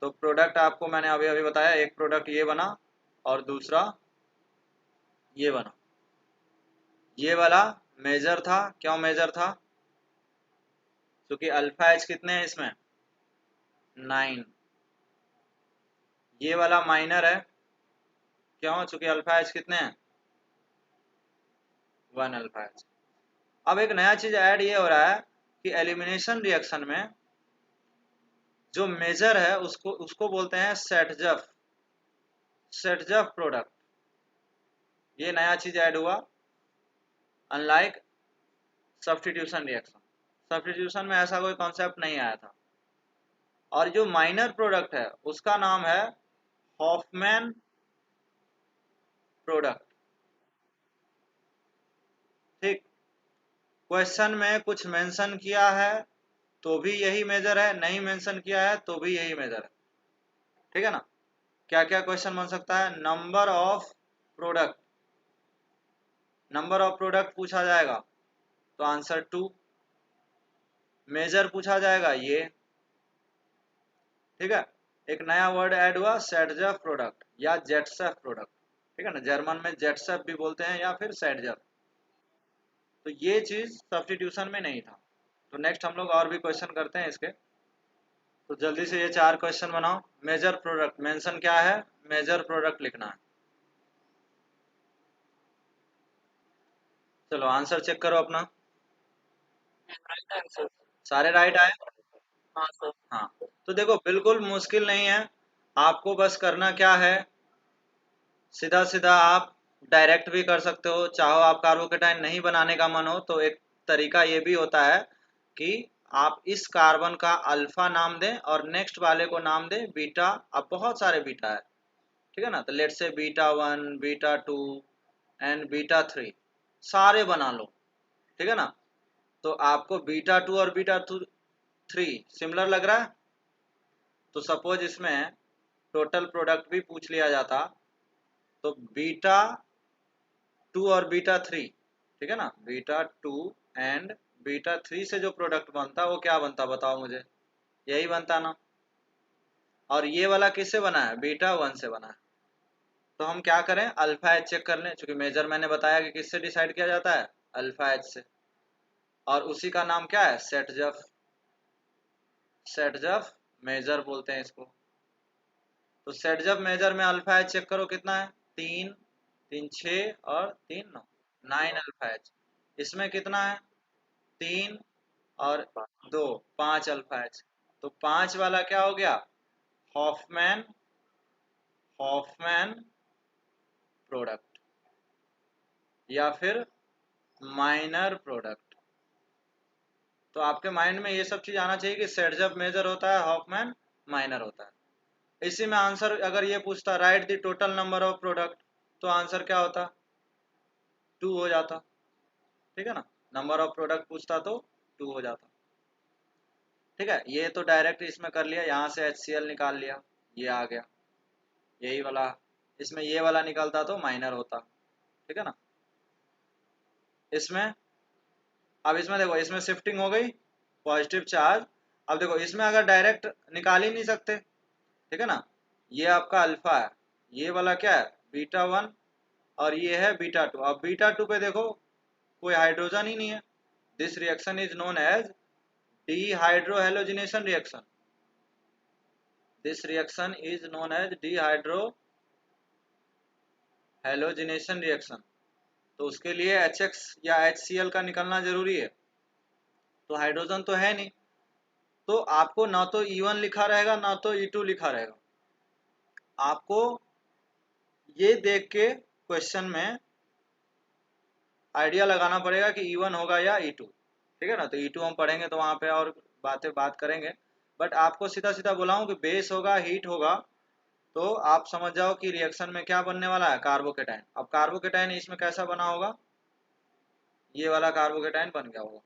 [SPEAKER 1] तो प्रोडक्ट आपको मैंने अभी अभी बताया, एक प्रोडक्ट ये बना और दूसरा ये बना। ये वाला मेजर था। क्यों मेजर था? क्योंकि अल्फा एच कितने हैं इसमें? 9। ये वाला माइनर है। क्यों? चूंकि अल्फा एच कितने हैं? 1 अल्फा एच। अब एक नया चीज ऐड ये हो रहा है कि एलिमिनेशन रिएक्शन में जो मेजर है उसको उसको बोलते हैं सेटजफ। सेटजफ प्रोडक्ट, ये नया चीज ऐड हुआ, अनलाइक सब्स्टिट्यूशन रिएक्शन। सब्स्टिट्यूशन में ऐसा कोई कॉन्सेप्ट नहीं आया था। और जो माइनर प्रोडक्ट है उसका नाम है हॉफमैन प्रोडक्ट। ठीक। क्वेश्चन में कुछ मेंशन किया है तो भी यही मेजर है, नहीं मेंशन किया है तो भी यही मेजर है। ठीक है ना? क्या क्या क्वेश्चन बन सकता है? Number of product, number of product पूछा जाएगा तो आंसर 2। मेजर पूछा जाएगा ये। ठीक है। एक नया वर्ड ऐड हुआ, सेटजफ प्रोडक्ट या जेटसेफ प्रोडक्ट। ठीक है ना, जर्मन में जेटसेफ भी बोलते हैं या फिर सेटजफ। तो ये चीज सब्स्टिट्यूशन में नहीं था। तो नेक्स्ट हम लोग और भी क्वेश्चन करते हैं इसके। तो जल्दी से ये 4 क्वेश्चन बनाओ। मेजर प्रोडक्ट मेंशन क्या है? मेजर प्रोडक्ट लिखना है। चलो आंसर चेक करो अपना। सारे राइट आए? हाँ सर। हाँ। तो देखो बिल्कुल मुश्किल नहीं है, आपको बस करना क्या है, सीधा सीधा आप डायरेक्ट भी कर सकते हो। चाहो आप कार्बोकेटाइन नहीं बनाने का मन हो तो एक तरीका ये भी होता है कि आप इस कार्बन का अल्फा नाम दें और नेक्स्ट वाले को नाम दें बीटा। अब बहुत सारे बीटा है, ठीक है ना, तो let's say beta 1, beta 2 and beta 3 सारे बना लो। ठीक है ना? तो आपको बीटा 2 और बीटा 3 सिमिलर लग रहा है, तो सपोज इसमें टोटल प्रोडक्ट भी पूछ लिया जाता, तो बीटा 2 और बीटा 3, ठीक है ना, बीटा 2 एंड बीटा 3 से जो प्रोडक्ट बनता वो क्या बनता बताओ मुझे? यही बनता ना। और ये वाला किससे बना है? बीटा 1 से बना है। तो हम क्या करें, अल्फा एच चेक कर लें, क्योंकि मेजर मैंने बताया कि किससे डिसाइड किया जाता है? अल्फा एच से। और उसी का नाम क्या है? सेटजफ। सेटजफ मेजर बोलते हैं इसको। तो सेटजफ मेजर में अल्फा एच चेक करो कितना है? 3, 3 6 और 3 9, 9 अल्फा एच। इसमें कितना है? 3 और 2, 5 अल्फा एच। तो 5 वाला क्या हो गया? हॉफमैन, हॉफमैन प्रोडक्ट या फिर माइनर प्रोडक्ट। तो आपके माइंड में ये सब चीज आना चाहिए कि सेटजफ मेजर होता है, हॉफमैन माइनर होता है। इसी में आंसर अगर ये पूछता right the total number of product, तो आंसर क्या होता? 2 हो जाता। ठीक है ना, नंबर ऑफ प्रोडक्ट पूछता तो 2 हो जाता। ठीक है, ये तो डायरेक्ट इसमें कर लिया, यहाँ से HCl निकाल लिया, ये आ गया यही वाला। इसमें ये वाला निकलता तो माइनर होता। ठीक है ना? इसमें अब इसमें देखो, इसमें शिफ्टिंग हो गई, पॉजिटिव चार्ज। अब देखो इसमें अगर डायरेक्ट निकाल ही नहीं सकते, ठीक है ना, ये आपका अल्फा है, ये वाला क्या है? बीटा 1, और ये है बीटा टू। अब बीटा टू पे देखो कोई हाइड्रोजन ही नहीं है। This reaction is known as dehydrohalogenation reaction. This reaction is known as dehydrohalogenation reaction. तो उसके लिए HX या HCl का निकलना जरूरी है। तो हाइड्रोजन तो है नहीं, तो आपको ना तो E1 लिखा रहेगा ना तो E2 लिखा रहेगा। आपको ये देख के क्वेश्चन में आइडिया लगाना पड़ेगा कि E1 होगा या E2। ठीक है ना, तो E2 हम पढ़ेंगे तो वहाँ पे और बात करेंगे। बट आपको सीधा सीधा बोला हूँ कि बेस होगा, हीट होगा, तो आप समझ जाओ कि रिएक्शन में क्या बनने वाला है, कार्बोकेटाइन। अब कार्बोकेटाइन इसमें कैसा बना होगा, ये वाला कार्बोकेटाइन बन गया होगा।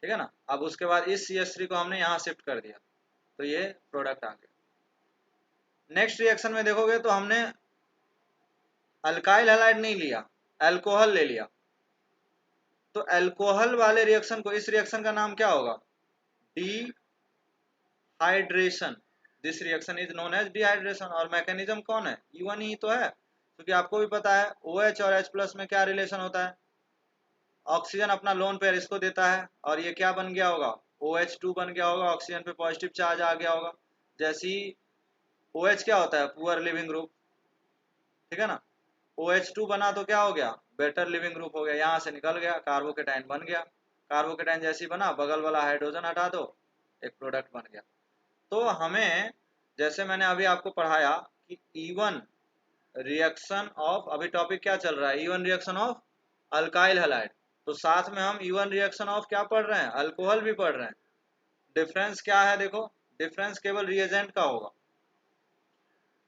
[SPEAKER 1] ठीक है ना। अब उसके बाद इस CH3 को हमने यहाँ शिफ्ट कर दिया, तो ये प्रोडक्ट आ गया। नेक्स्ट रिएक्शन में देखोगे तो हमने अल्काइल हैलाइड नहीं लिया, अल्कोहल ले लिया। तो अल्कोहल वाले रिएक्शन को, इस रिएक्शन का नाम क्या होगा, dehydration. This reaction is known as dehydration. और मैकेनिज्म कौन है, E1 ही तो है, क्योंकि आपको भी पता है OH और H+ में क्या रिलेशन होता है। ऑक्सीजन अपना लोन पेयर इसको देता है और ये क्या बन गया होगा, OH2 बन गया होगा, ऑक्सीजन पे पॉजिटिव चार्ज आ गया होगा। जैसे ही OH क्या होता है, पुअर लिविंग ग्रुप। ठीक है ना, OH2 बना तो क्या हो गया, बेटर लिविंग ग्रुप हो गया, यहाँ से निकल गया, कार्बोकेटाइन बन गया। कार्बोकेटाइन जैसी बना, बगल वाला हाइड्रोजन हटा दो, एक प्रोडक्ट बन गया। तो हमें, जैसे मैंने अभी आपको पढ़ाया कि E1 रिएक्शन ऑफ, अभी टॉपिक क्या चल रहा है, E1 reaction of alkyl halide. तो साथ में हम E1 रिएक्शन ऑफ क्या पढ़ रहे हैं, अल्कोहल भी पढ़ रहे हैं। डिफरेंस क्या है, देखो डिफरेंस केवल रिएजेंट का होगा।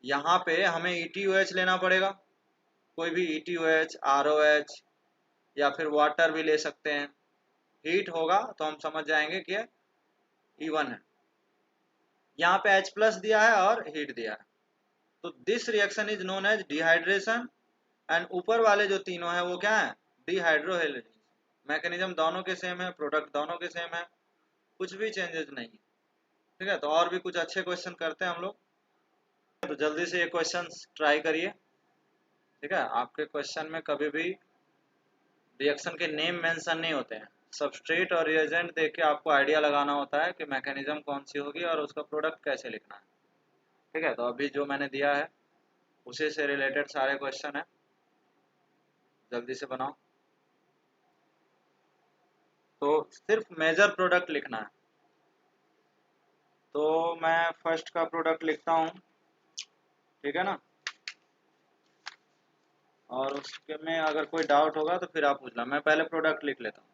[SPEAKER 1] यहाँ पे हमें ETOH लेना पड़ेगा, कोई भी ETOH, ROH या फिर वाटर भी ले सकते हैं। हीट होगा तो हम समझ जाएंगे कि E1 है। यहाँ पे H+ दिया है और हीट दिया है। तो this reaction is known as dehydration. And ऊपर वाले जो तीनों है वो क्या है, डिहाइड्रोहेलोजिनेशन। मैकेनिज्म दोनों के सेम है, प्रोडक्ट दोनों के सेम है, कुछ भी चेंजेस नहीं है। ठीक है, तो और भी कुछ अच्छे क्वेश्चन करते हैं हम लोग। तो जल्दी से ये क्वेश्चन ट्राई करिए। ठीक है, आपके क्वेश्चन में कभी भी रिएक्शन के नेम मेंशन नहीं होते हैं। सबस्ट्रेट और रिएजेंट देख के आपको आइडिया लगाना होता है कि मैकेनिज्म कौन सी होगी और उसका प्रोडक्ट कैसे लिखना है। ठीक है, तो अभी जो मैंने दिया है उसी से रिलेटेड सारे क्वेश्चन है, जल्दी से बनाओ। तो सिर्फ मेजर प्रोडक्ट लिखना है। तो मैं फर्स्ट का प्रोडक्ट लिखता हूँ, ठीक है ना, और उसके में अगर कोई डाउट होगा तो फिर आप पूछना। मैं पहले प्रोडक्ट लिख लेता हूँ।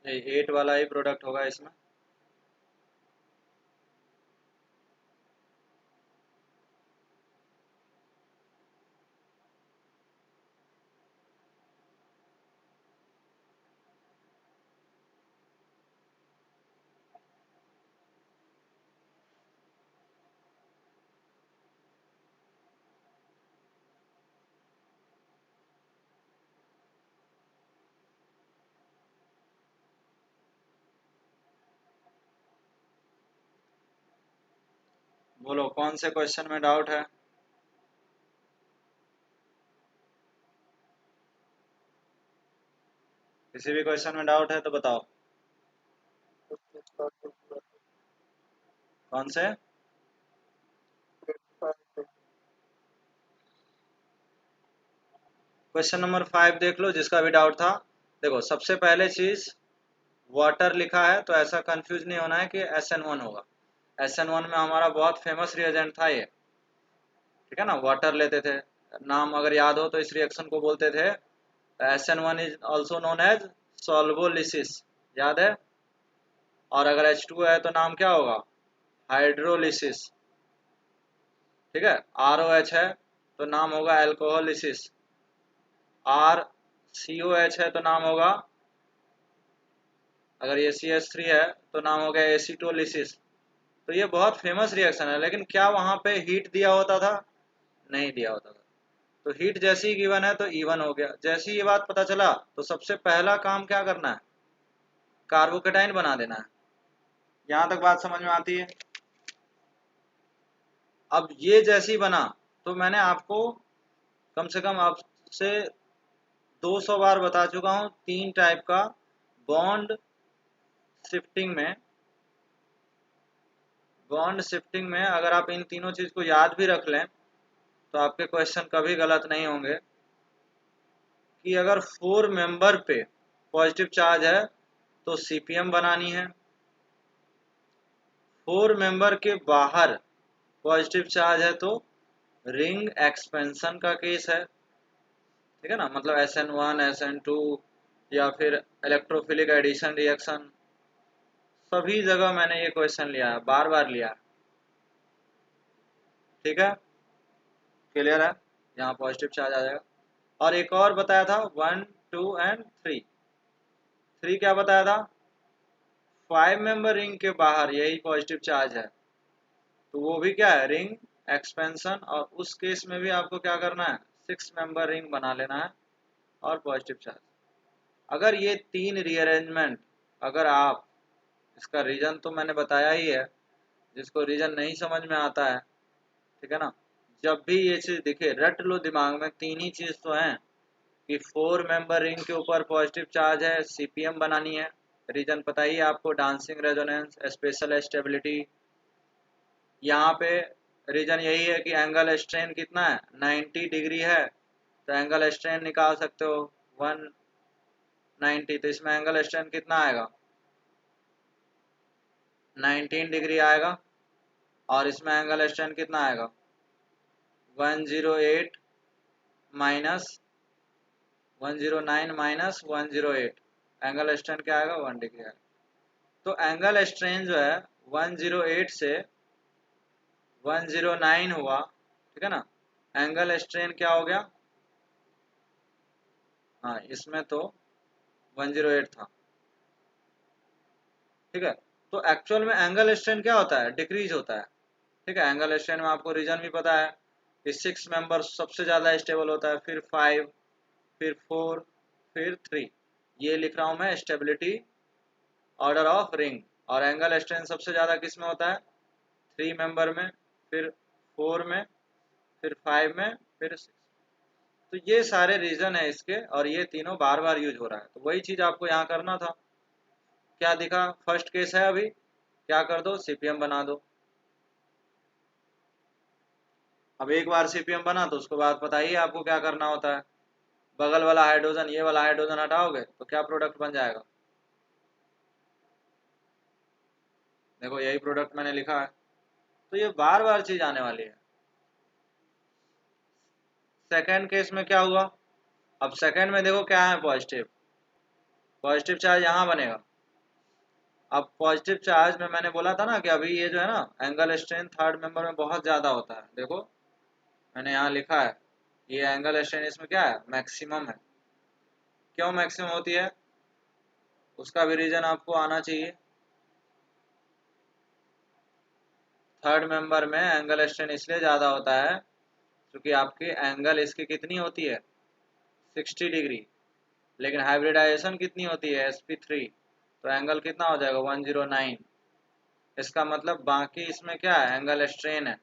[SPEAKER 1] ये 8 वाला ही प्रोडक्ट होगा इसमें। बोलो कौन से क्वेश्चन में डाउट है। किसी भी क्वेश्चन में डाउट है तो बताओ। कौन से, क्वेश्चन नंबर 5 देख लो, जिसका भी डाउट था। देखो सबसे पहले चीज वाटर लिखा है, तो ऐसा कंफ्यूज नहीं होना है कि SN1 होगा। SN1 में हमारा बहुत फेमस रिएजेंट था ये, ठीक है ना, वाटर लेते थे। नाम अगर याद हो तो इस रिएक्शन को बोलते थे, SN1 is also known as solvolysis, याद है। और अगर H2 है तो नाम क्या होगा, हाइड्रोलिसिस, ठीक है। ROH है तो नाम होगा एल्कोहोलिसिस, RCOH है तो नाम होगा, अगर ये CH3 है तो नाम हो गया एसिटोलिसिस। तो ये बहुत फेमस रिएक्शन है, लेकिन क्या वहां पे हीट दिया होता था, नहीं दिया होता था। तो हीट जैसी ही गिवन है तो इवन हो गया। जैसी ये बात पता चला तो सबसे पहला काम क्या करना है, कार्बोकेटाइन बना देना है। यहां तक बात समझ में आती है। अब ये जैसी बना तो मैंने आपको कम से कम आपसे 200 बार बता चुका हूं, 3 टाइप का बॉन्ड शिफ्टिंग में। बॉन्ड शिफ्टिंग में अगर आप इन तीनों चीज को याद भी रख लें तो आपके क्वेश्चन कभी गलत नहीं होंगे। कि अगर 4 मेंबर पे पॉजिटिव चार्ज है तो CPM बनानी है, 4 मेंबर के बाहर पॉजिटिव चार्ज है तो रिंग एक्सपेंशन का केस है, ठीक है ना। मतलब SN1 SN2 या फिर इलेक्ट्रोफिलिक एडिशन रिएक्शन, सभी जगह मैंने ये क्वेश्चन लिया है, बार बार लिया है, ठीक है। क्लियर है, यहाँ पॉजिटिव चार्ज आ जाएगा। और एक और बताया था 1 2 एंड 3। 3 क्या बताया था, 5 मेंबर रिंग के बाहर यही पॉजिटिव चार्ज है तो वो भी क्या है, रिंग एक्सपेंशन। और उस केस में भी आपको क्या करना है, 6 मेंबर रिंग बना लेना है और पॉजिटिव चार्ज। अगर ये 3 रीअरेंजमेंट, अगर आप, इसका रीजन तो मैंने बताया ही है, जिसको रीजन नहीं समझ में आता है, ठीक है ना, जब भी ये चीज दिखे रट लो दिमाग में, 3 ही चीज तो हैं कि 4 मेंबर रिंग के ऊपर पॉजिटिव चार्ज है, CPM बनानी है। रीजन पता ही है आपको, डांसिंग रेजोनेंस, स्पेशल स्टेबिलिटी। यहाँ पे रीजन यही है कि एंगल स्ट्रेन कितना है, 90 डिग्री है, तो एंगल स्ट्रेन निकाल सकते हो 190। तो इसमें एंगल स्ट्रेन कितना आएगा, 19 डिग्री आएगा। और इसमें एंगल स्ट्रेन कितना आएगा, 108 माइनस 109 माइनस 108। एंगल स्ट्रेन क्या आएगा, 1 डिग्री आएगा। तो एंगल स्ट्रेन जो है 108 से 109 हुआ, ठीक है ना। एंगल स्ट्रेन क्या हो गया, हाँ इसमें तो 108 था, ठीक है। तो एक्चुअल में एंगल स्ट्रेन क्या होता है, डिक्रीज होता है, ठीक है। एंगल स्ट्रेन में आपको रीजन भी पता है कि 6 मेंबर सबसे ज़्यादा स्टेबल होता है, फिर 5, फिर 4, फिर 3। ये लिख रहा हूँ मैं स्टेबिलिटी ऑर्डर ऑफ रिंग। और एंगल स्ट्रेन सबसे ज़्यादा किस में होता है, 3 मेंबर में, फिर 4 में, फिर 5 में, फिर 6। तो ये सारे रीजन है इसके, और ये तीनों बार बार यूज हो रहा है। तो वही चीज़ आपको यहाँ करना था। क्या दिखा, फर्स्ट केस है, अभी क्या कर दो, CPM बना दो। अब एक बार CPM बना तो उसके बाद पता ही है आपको क्या करना होता है, बगल वाला हाइड्रोजन, ये वाला हाइड्रोजन हटाओगे तो क्या प्रोडक्ट बन जाएगा, देखो यही प्रोडक्ट मैंने लिखा है। तो ये बार बार चीज आने वाली है। सेकेंड केस में क्या हुआ, अब सेकेंड में देखो क्या है, पॉजिटिव, पॉजिटिव चार्ज यहाँ बनेगा। अब पॉजिटिव चार्ज में मैंने बोला था ना कि अभी ये जो है ना, एंगल स्ट्रेन थर्ड मेंबर में बहुत ज्यादा होता है। देखो मैंने यहाँ लिखा है, ये एंगल स्ट्रेन इसमें क्या है, मैक्सिमम है। क्यों मैक्सिमम होती है, उसका भी रीजन आपको आना चाहिए। थर्ड मेंबर में एंगल स्ट्रेन इसलिए ज़्यादा होता है क्योंकि आपकी एंगल इसकी कितनी होती है, 60 डिग्री, लेकिन हाइब्रिडाइजेशन कितनी होती है, sp3, तो एंगल कितना हो जाएगा, 109। इसका मतलब बाकी इसमें क्या है, एंगल स्ट्रेन है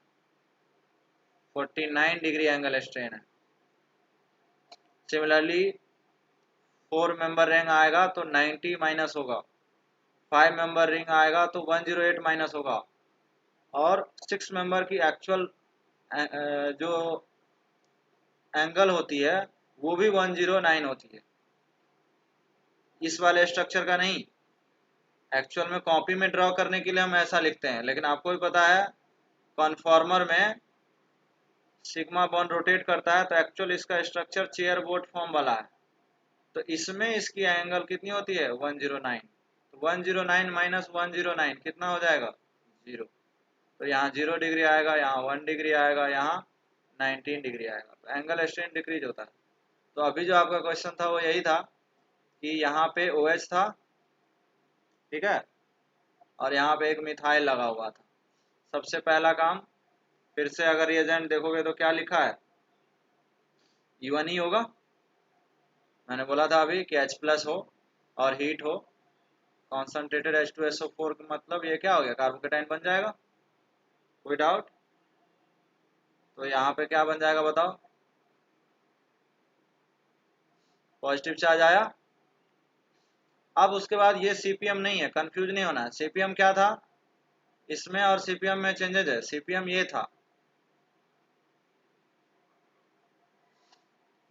[SPEAKER 1] 49 डिग्री एंगल स्ट्रेन है। सिमिलरली 4 मेंबर रिंग आएगा तो 90 माइनस होगा, 5 मेंबर रिंग आएगा तो 108 माइनस होगा, और 6 मेंबर की एक्चुअल जो एंगल होती है वो भी 109 होती है, इस वाले स्ट्रक्चर का नहीं। एक्चुअल में कॉपी में ड्रॉ करने के लिए हम ऐसा लिखते हैं, लेकिन आपको भी पता है कॉन्फॉर्मर में सिग्मा बॉन्ड रोटेट करता है, तो एक्चुअल इसका स्ट्रक्चर चेयर बोर्ड फॉर्म वाला है। तो इसमें इसकी एंगल कितनी होती है 109। तो 109 माइनस 109 कितना हो जाएगा 0। तो यहाँ 0 डिग्री आएगा, यहाँ 1 डिग्री आएगा, यहाँ 19 डिग्री आएगा। तो एंगल स्ट्रेन डिक्रीज होता है। तो अभी जो आपका क्वेश्चन था वो यही था कि यहाँ पे OH था, ठीक है, और यहाँ पे एक मिथाइल लगा हुआ था। सबसे पहला काम, फिर से अगर रिएजेंट देखोगे तो क्या लिखा है, E1 ही होगा। मैंने बोला था अभी कि H प्लस हो और हीट हो, कॉन्सनट्रेटेड H2SO4 मतलब ये क्या हो गया, कार्बोकेटाइन बन जाएगा। कोई डाउट? तो यहाँ पे क्या बन जाएगा बताओ, पॉजिटिव चार्ज आया। अब उसके बाद ये CPM नहीं है, कंफ्यूज नहीं होना है। CPM क्या था, इसमें और CPM में चेंजेज है। CPM ये था,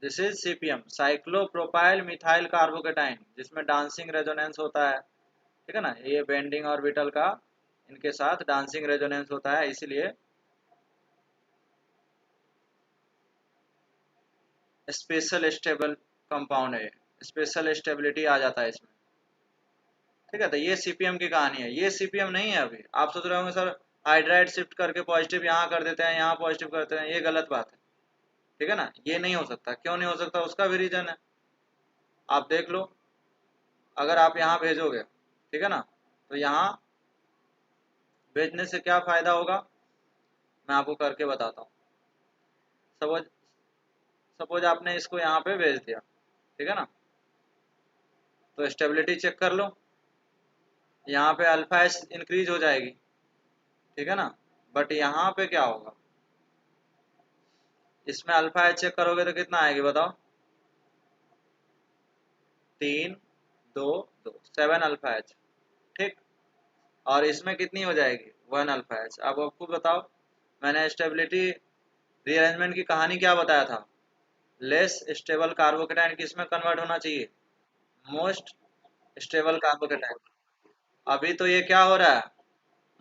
[SPEAKER 1] this is CPM, cyclopropyl methyl carbocation, जिसमें डांसिंग रेजोनेंस होता है, ठीक है ना। ये बेंडिंग ऑर्बिटल का इनके साथ डांसिंग रेजोनेंस होता है, इसीलिए स्पेशल स्टेबल कंपाउंड है, स्पेशल स्टेबिलिटी आ जाता है इसमें, ठीक है। तो ये CPM की कहानी है, ये CPM नहीं है। अभी आप सोच रहे होंगे सर हाइड्राइड शिफ्ट करके पॉजिटिव यहाँ कर देते हैं, यहाँ पॉजिटिव करते हैं, ये गलत बात है, ठीक है ना। ये नहीं हो सकता। क्यों नहीं हो सकता, उसका भी रीजन है, आप देख लो। अगर आप यहाँ भेजोगे, ठीक है ना, तो यहाँ भेजने से क्या फायदा होगा मैं आपको करके बताता हूँ। सपोज सपोज आपने इसको यहाँ पे भेज दिया, ठीक है ना, तो स्टेबिलिटी चेक कर लो, यहाँ पे अल्फा एच इंक्रीज हो जाएगी, ठीक है ना। बट यहाँ पे क्या होगा, इसमें अल्फा एच चेक करोगे तो कितना आएगी बताओ, 3 2 2 7 अल्फा एच, ठीक। और इसमें कितनी हो जाएगी 1 अल्फा एच। अब आपको बताओ, मैंने स्टेबिलिटी रीअरेंजमेंट की कहानी क्या बताया था, लेस स्टेबल कार्बोकेटाइन किस में कन्वर्ट होना चाहिए, मोस्ट स्टेबल कार्बोकेटाइन। अभी तो ये क्या हो रहा है,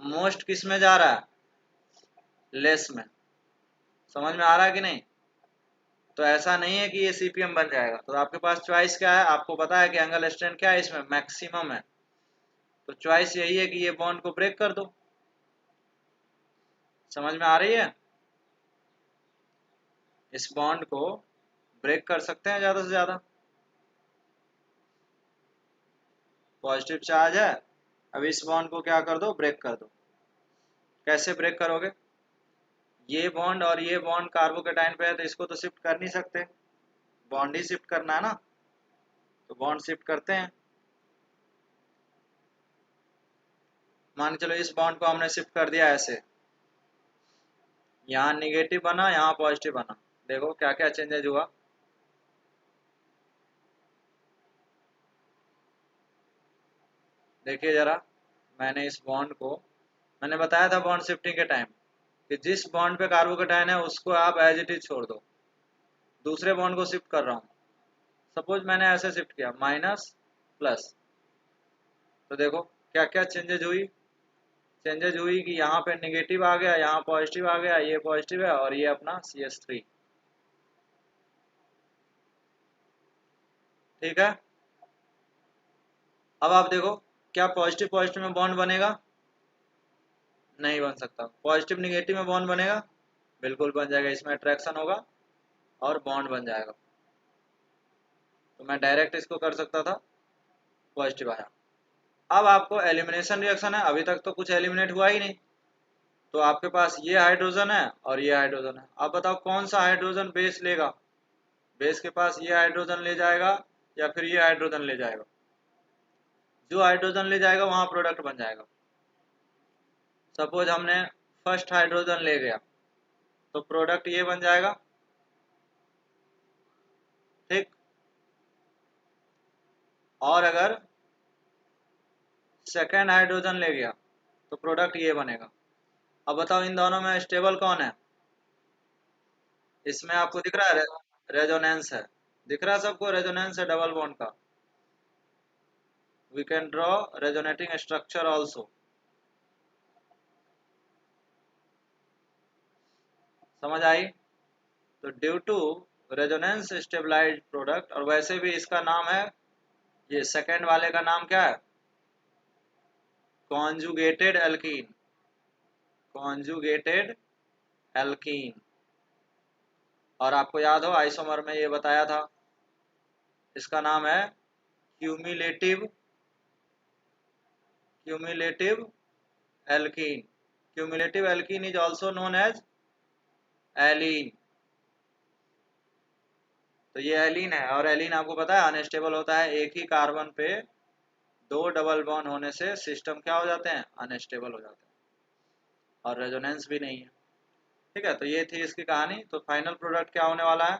[SPEAKER 1] मोस्ट किस में जा रहा है, लेस में। समझ में आ रहा है कि नहीं। तो ऐसा नहीं है कि ये CPM बन जाएगा। तो आपके पास चॉइस क्या है, आपको पता है कि एंगल स्ट्रेंथ क्या है, इसमें मैक्सिमम है। तो चॉइस यही है कि ये बॉन्ड को ब्रेक कर दो। समझ में आ रही है, इस बॉन्ड को ब्रेक कर सकते हैं ज्यादा से ज्यादा। पॉजिटिव चार्ज है, अब इस बॉन्ड को क्या कर दो, ब्रेक कर दो। कैसे ब्रेक करोगे, ये बॉन्ड और ये बॉन्ड कार्बोकेटाइन पे है, तो इसको तो शिफ्ट कर नहीं सकते, बॉन्ड ही शिफ्ट करना है ना। तो बॉन्ड शिफ्ट करते हैं। मान के चलो इस बॉन्ड को हमने शिफ्ट कर दिया ऐसे, यहाँ निगेटिव बना, यहाँ पॉजिटिव बना। देखो क्या क्या चेंजेज हुआ, देखिए जरा। मैंने इस बॉन्ड को, मैंने बताया था बॉन्ड शिफ्टिंग के टाइम कि जिस बॉन्ड पे कार्बोकेटाइन है उसको आप एज इट इज छोड़ दो, दूसरे बॉन्ड को शिफ्ट कर रहा हूँ। सपोज मैंने ऐसे शिफ्ट किया माइनस प्लस, तो देखो क्या क्या चेंजेज हुई। चेंजेज हुई कि यहाँ पे निगेटिव आ गया, यहाँ पॉजिटिव आ गया, ये पॉजिटिव है और ये अपना CH3, ठीक है। अब आप देखो, क्या पॉजिटिव पॉजिटिव में बॉन्ड बनेगा, नहीं बन सकता। पॉजिटिव निगेटिव में बॉन्ड बनेगा, बिल्कुल बन जाएगा, इसमें अट्रैक्शन होगा और बॉन्ड बन जाएगा। तो मैं डायरेक्ट इसको कर सकता था, पॉजिटिव आया। अब आपको एलिमिनेशन रिएक्शन है, अभी तक तो कुछ एलिमिनेट हुआ ही नहीं। तो आपके पास ये हाइड्रोजन है और ये हाइड्रोजन है। अब बताओ कौन सा हाइड्रोजन बेस लेगा, बेस के पास ये हाइड्रोजन ले जाएगा या फिर ये हाइड्रोजन ले जाएगा। जो हाइड्रोजन ले जाएगा वहां प्रोडक्ट बन जाएगा। सपोज हमने फर्स्ट हाइड्रोजन ले गया, तो प्रोडक्ट ये बन जाएगा, ठीक। और अगर सेकेंड हाइड्रोजन ले गया तो प्रोडक्ट ये बनेगा। अब बताओ इन दोनों में स्टेबल कौन है, इसमें आपको दिख रहा है रेजोनेंस है, दिख रहा है सबको रेजोनेंस है डबल बॉन्ड का? We can draw resonating structure also. समझ आई? तो due to resonance stabilized product, और वैसे भी इसका नाम है, ये सेकंड वाले का नाम क्या है? Conjugated alkene. Conjugated alkene. और आपको याद हो आइसोमर में ये बताया था, इसका नाम है cumulative cumulative alkene. Cumulative alkene is also known as allene. तो ये एलीन है, और एलीन आपको पता है अनस्टेबल होता है। एक ही कार्बन पे दो डबल बॉन्ड होने से सिस्टम क्या हो जाते हैं? अनस्टेबल हो जाते हैं, और रेजोनेंस भी नहीं है। ठीक है, तो ये थी इसकी कहानी। तो फाइनल प्रोडक्ट क्या होने वाला है?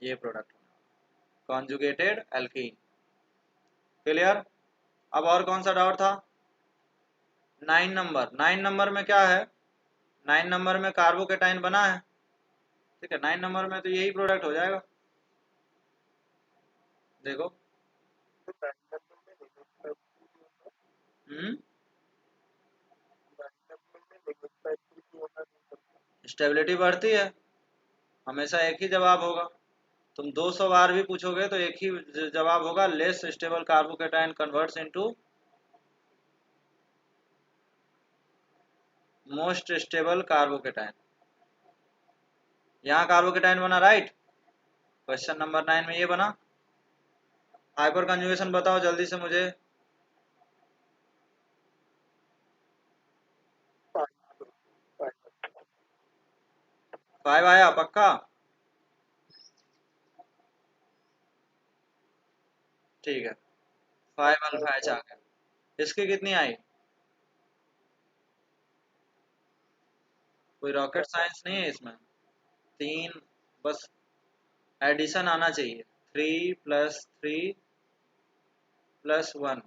[SPEAKER 1] ये प्रोडक्ट होने वाला कॉन्जुगेटेड एल्कीन। क्लियर? अब और कौन सा डाउट था? 9 नंबर। 9 नंबर में क्या है? 9 नंबर में कार्बोकेटाइन बना है। ठीक है, 9 नंबर में तो यही प्रोडक्ट हो जाएगा। देखो, स्टेबिलिटी बढ़ती है, हमेशा एक ही जवाब होगा। तुम 200 बार भी पूछोगे तो एक ही जवाब होगा, less stable carbocation converts into most stable carbocation. यहाँ कार्बोकेटाइन बना, राइट? क्वेश्चन नंबर 9 में ये बना। हाइपर कंजुगेशन बताओ जल्दी से मुझे। 5 आया पक्का? ठीक है, 5 अल्फा एच आ गया। इसकी कितनी आई? कोई रॉकेट साइंस नहीं है इसमें। 3, बस एडिशन आना चाहिए। 3 + 3 + 1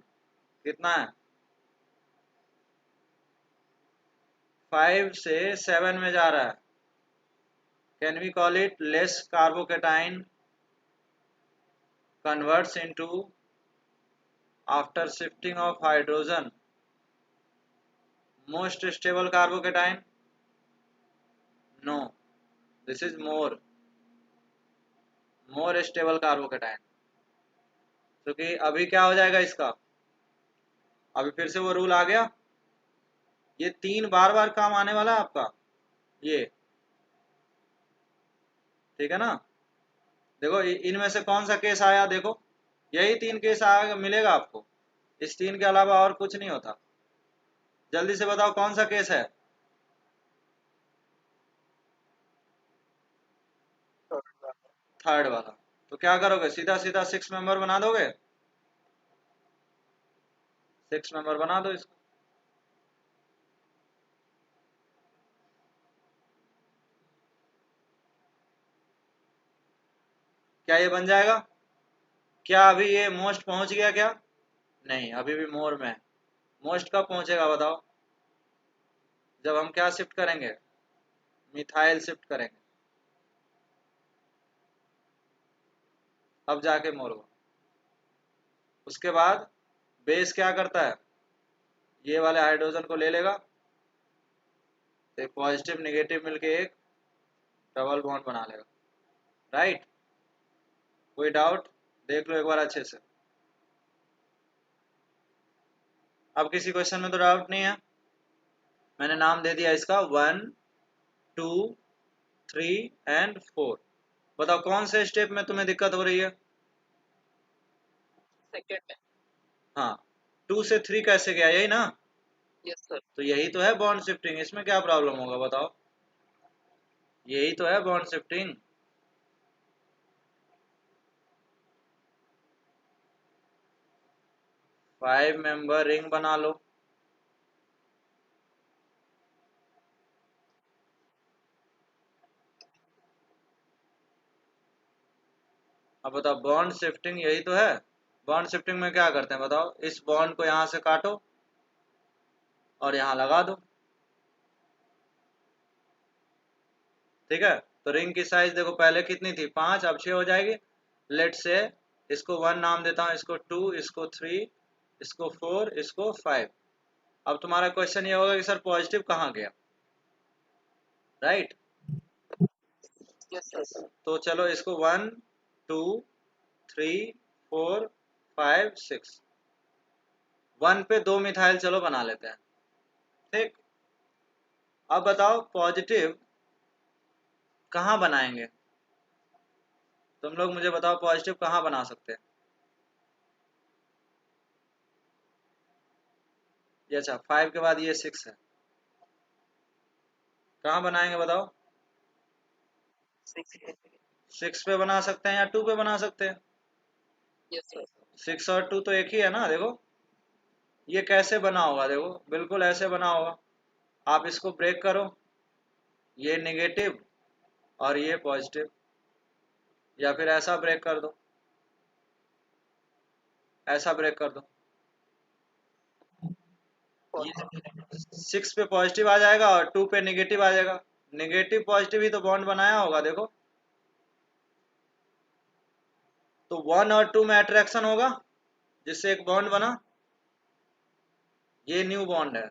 [SPEAKER 1] कितना है? 5 से 7 में जा रहा है। Can we call it less carbocation converts into after shifting of hydrogen most stable carbocation? No, this is more stable carbocation। क्योंकि अभी क्या हो जाएगा इसका? अभी फिर से वो रूल आ गया। ये 3 बार बार काम आने वाला है आपका ये। ठीक है ना? देखो इनमें से कौन सा केस आया, देखो यही 3 केस आएगा, मिलेगा आपको। इस 3 के अलावा और कुछ नहीं होता। जल्दी से बताओ कौन सा केस है? थर्ड वाला। तो क्या करोगे? सीधा सीधा 6 मेंबर बना दोगे। 6 मेंबर बना दो इसको। क्या ये बन जाएगा? क्या अभी ये मोस्ट पहुंच गया क्या? नहीं, अभी भी मोर में है। मोस्ट कब पहुंचेगा बताओ? जब हम क्या शिफ्ट करेंगे? मिथाइल शिफ्ट करेंगे, अब जाके मोर हुआ। उसके बाद बेस क्या करता है? ये वाले हाइड्रोजन को ले लेगा, तो एक पॉजिटिव निगेटिव मिलके एक डबल बॉन्ड बना लेगा। राइट? कोई डाउट? देख लो एक बार अच्छे से। अब किसी क्वेश्चन में तो डाउट नहीं है? मैंने नाम दे दिया इसका 1, 2, 3 एंड 4। बताओ कौन से स्टेप में तुम्हें दिक्कत हो रही है? सेकेंड में। हाँ, 2 से 3 कैसे गया, यही ना? Yes sir. तो यही तो है बॉन्ड शिफ्टिंग, इसमें क्या प्रॉब्लम होगा बताओ? यही तो है बॉन्ड शिफ्टिंग। 5 मेंबर रिंग बना लो। अब बताओ बॉन्ड शिफ्टिंग यही तो है। बॉन्ड शिफ्टिंग में क्या करते हैं बताओ? इस बॉन्ड को यहां से काटो और यहां लगा दो। ठीक है, तो रिंग की साइज देखो पहले कितनी थी 5, अब 6 हो जाएगी। लेट से इसको 1 नाम देता हूँ, इसको 2, इसको 3, इसको 4, इसको 5। अब तुम्हारा क्वेश्चन ये होगा कि सर पॉजिटिव कहाँ गया, राइट? तो चलो इसको 1, 2, 3, 4, 5, 6, 1 पे 2 मिथाइल चलो बना लेते हैं, ठीक। अब बताओ पॉजिटिव कहाँ बनाएंगे, तुम लोग मुझे बताओ पॉजिटिव कहाँ बना सकते हैं। ये अच्छा 5 के बाद ये 6 है, कहाँ बनाएंगे बताओ? 6 पे बना सकते हैं या 2 पे बना सकते हैं? 6 और 2 तो एक ही है ना। देखो ये कैसे बना होगा, देखो बिल्कुल ऐसे बना होगा। आप इसको ब्रेक करो, ये नेगेटिव और ये पॉजिटिव, या फिर ऐसा ब्रेक कर दो, ऐसा ब्रेक कर दो। ये 6 पे पॉजिटिव आ जाएगा और 2 पे नेगेटिव आ जाएगा। नेगेटिव पॉजिटिव ही तो बॉन्ड बनाया होगा, देखो तो 1 और 2 में अट्रैक्शन होगा जिससे एक बॉन्ड बना, ये न्यू बॉन्ड है,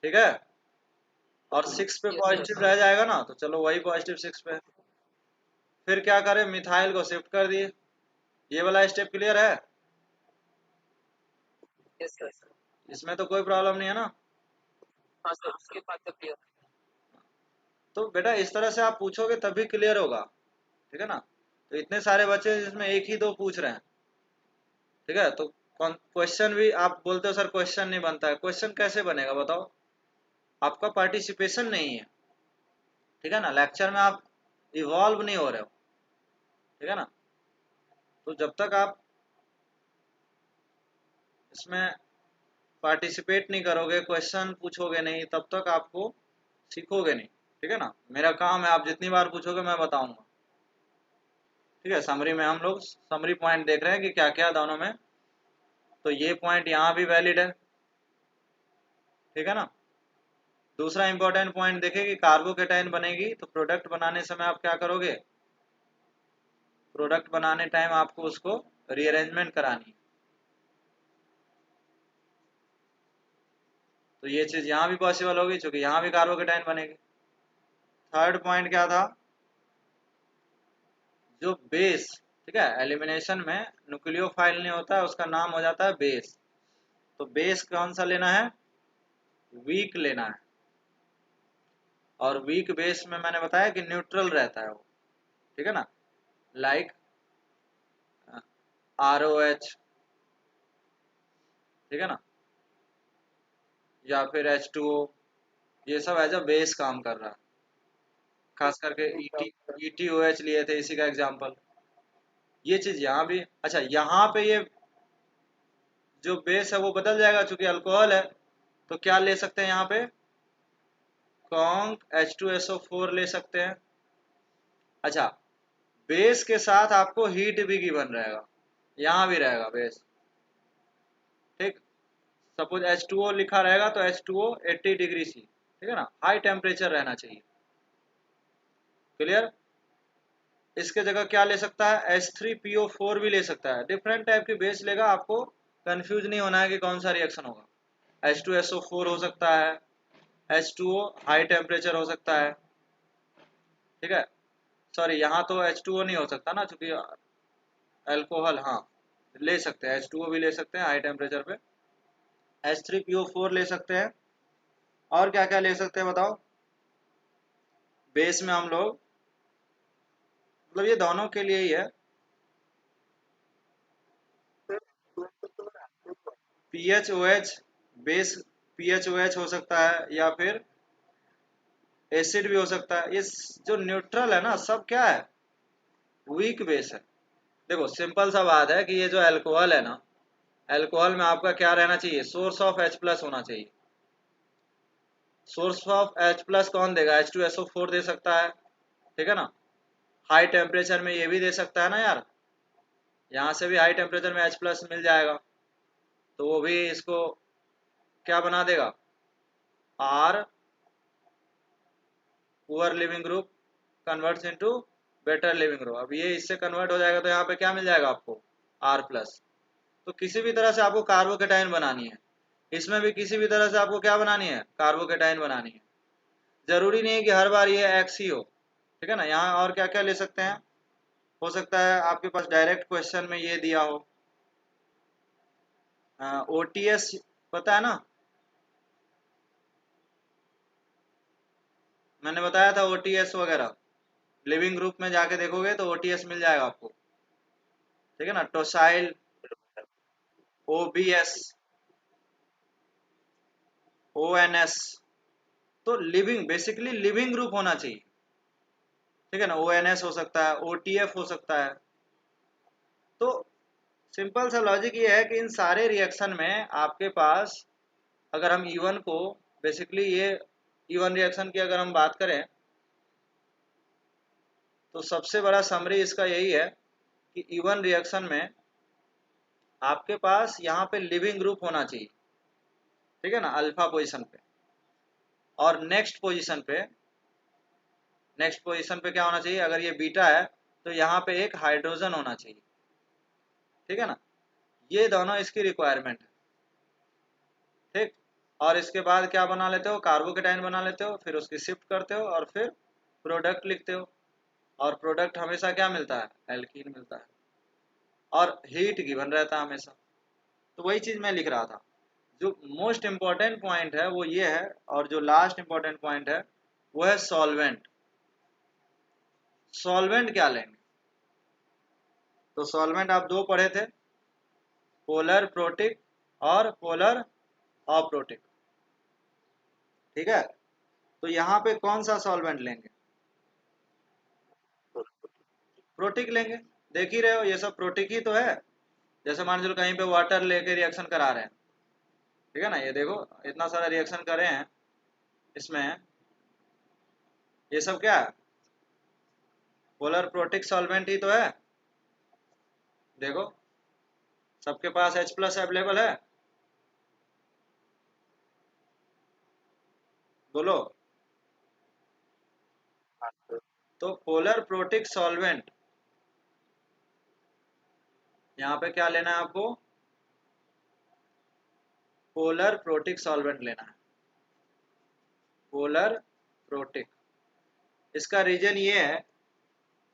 [SPEAKER 1] ठीक है। और 6 पे पॉजिटिव रह जाएगा ना, तो चलो वही पॉजिटिव 6 पे। फिर क्या करें, मिथाइल को शिफ्ट कर दिए। ये वाला स्टेप क्लियर है? इसमें तो कोई प्रॉब्लम नहीं है ना। तो बेटा इस तरह से आप पूछोगे तभी क्लियर होगा, ठीक है ना। तो इतने सारे बच्चे हैं जिसमें एक ही दो पूछ रहे हैं, ठीक है। तो क्वेश्चन भी आप बोलते हो सर क्वेश्चन नहीं बनता है, क्वेश्चन कैसे बनेगा बताओ? आपका पार्टिसिपेशन नहीं है, ठीक है ना। लेक्चर में आप इवॉल्व नहीं हो रहे हो, ठीक है ना। तो जब तक आप इसमें पार्टिसिपेट नहीं करोगे, क्वेश्चन पूछोगे नहीं, तब तक आपको सीखोगे नहीं, ठीक है ना। मेरा काम है आप जितनी बार पूछोगे मैं बताऊंगा, ठीक है। समरी में हम लोग समरी पॉइंट देख रहे हैं कि क्या क्या दोनों में। तो ये पॉइंट यहाँ भी वैलिड है, ठीक है ना। दूसरा इंपॉर्टेंट पॉइंट देखें कि कार्बोकेटाइन बनेगी तो प्रोडक्ट बनाने समय आप क्या करोगे, प्रोडक्ट बनाने टाइम आपको उसको रीअरेंजमेंट करानी है। तो ये चीज यहाँ भी पॉसिबल होगी क्योंकि यहाँ भी कार्बोकेटाइन बनेगी। थर्ड पॉइंट क्या था, जो बेस, ठीक है, एलिमिनेशन में न्यूक्लियोफाइल नहीं होता है, उसका नाम हो जाता है बेस। तो बेस कौन सा लेना है, वीक लेना है। और वीक बेस में मैंने बताया कि न्यूट्रल रहता है वो, ठीक है ना। लाइक ROH, ठीक है ना, या फिर H2O, ये सब एज अ बेस काम कर रहा है। खास करके ETOH लिए थे इसी का एग्जांपल। ये चीज यहाँ भी, अच्छा यहाँ पे ये जो बेस है वो बदल जाएगा चूंकि अल्कोहल है। तो क्या ले सकते हैं यहाँ पे, कॉन्क H2SO4 ले सकते हैं। अच्छा बेस के साथ आपको हीट भी गिवन रहेगा, यहाँ भी रहेगा बेस, ठीक। सपोज H2O लिखा रहेगा तो H2O 80 डिग्री सी, ठीक है ना, हाई टेम्परेचर रहना चाहिए, क्लियर। इसके जगह क्या ले सकता है, H3PO4 भी ले सकता है। डिफरेंट टाइप की बेस लेगा, आपको कंफ्यूज नहीं होना है कि कौन सा रिएक्शन होगा। H2SO4 हो सकता है, H2O हाई टेम्परेचर हो सकता है, ठीक है। सॉरी यहाँ तो H2O नहीं हो सकता ना चूंकि अल्कोहल, हाँ ले सकते हैं, H2O भी ले सकते हैं हाई टेम्परेचर पे, H3PO4 ले सकते हैं। और क्या क्या ले सकते हैं बताओ बेस में हम लोग, मतलब ये दोनों के लिए ही है। PHOH बेस, PHOH हो सकता है या फिर एसिड भी हो सकता है। ये जो न्यूट्रल है ना सब क्या है, वीक बेस है। देखो सिंपल सा बात है कि ये जो अल्कोहल है ना, अल्कोहल में आपका क्या रहना चाहिए, सोर्स ऑफ H प्लस होना चाहिए। सोर्स ऑफ H प्लस कौन देगा, H2SO4 दे सकता है, ठीक है ना। हाई टेम्परेचर में ये भी दे सकता है ना यार, यहाँ से भी हाई टेम्परेचर में H प्लस मिल जाएगा, तो वो भी इसको क्या बना देगा, R poor leaving group converts into better leaving group. अब ये इससे कन्वर्ट हो जाएगा तो यहाँ पे क्या मिल जाएगा आपको R+। तो किसी भी तरह से आपको कार्बोकेटाइन बनानी है, इसमें भी किसी भी तरह से आपको क्या बनानी है, कार्बोकेटाइन बनानी है। जरूरी नहीं है कि हर बार ये X ही हो, ठीक है ना। यहाँ और क्या क्या ले सकते हैं, हो सकता है आपके पास डायरेक्ट क्वेश्चन में ये दिया हो, OTS पता है ना, मैंने बताया था OTS वगैरह, लिविंग ग्रुप में जाके देखोगे तो OTS मिल जाएगा आपको, ठीक है ना। टोसाइल, OBS, ONS, तो लिविंग बेसिकली लिविंग ग्रुप होना चाहिए, ठीक है ना। ONS हो सकता है, OTF हो सकता है। तो सिंपल सा लॉजिक ये है कि इन सारे रिएक्शन में आपके पास, अगर हम E1 को बेसिकली ये E1 रिएक्शन की अगर हम बात करें तो सबसे बड़ा समरी इसका यही है कि E1 रिएक्शन में आपके पास यहाँ पे लिविंग ग्रुप होना चाहिए, ठीक है ना, अल्फा पोजीशन पे। और नेक्स्ट पोजीशन पे क्या होना चाहिए, अगर ये बीटा है तो यहाँ पे एक हाइड्रोजन होना चाहिए, ठीक है ना। ये दोनों इसकी रिक्वायरमेंट है, ठीक। और इसके बाद क्या बना लेते हो, कार्बोकेटाइन बना लेते हो, फिर उसकी शिफ्ट करते हो और फिर प्रोडक्ट लिखते हो। और प्रोडक्ट हमेशा क्या मिलता है, एल्कीन मिलता है, और हीट गिवन रहता है हमेशा। तो वही चीज मैं लिख रहा था। जो मोस्ट इम्पॉर्टेंट पॉइंट है वो ये है, और जो लास्ट इम्पॉर्टेंट पॉइंट है वो है सॉल्वेंट। सॉल्वेंट क्या लेंगे, तो सॉल्वेंट आप दो पढ़े थे, पोलर प्रोटिक और पोलर अप्रोटिक, ठीक है। तो यहाँ पे कौन सा सॉल्वेंट लेंगे, प्रोटिक लेंगे। देख ही रहे हो ये सब प्रोटिक ही तो है। जैसे मान लो कहीं पे वाटर लेके रिएक्शन करा रहे हैं, ठीक है ना, ये देखो इतना सारा रिएक्शन करे हैं, इसमें ये सब क्या है, पोलर प्रोटिक सॉल्वेंट ही तो है। देखो सबके पास H+ अवेलेबल है, बोलो। तो पोलर प्रोटिक सॉल्वेंट, यहाँ पे क्या लेना है आपको, पोलर प्रोटिक सॉल्वेंट लेना है, पोलर प्रोटिक। इसका रीजन ये है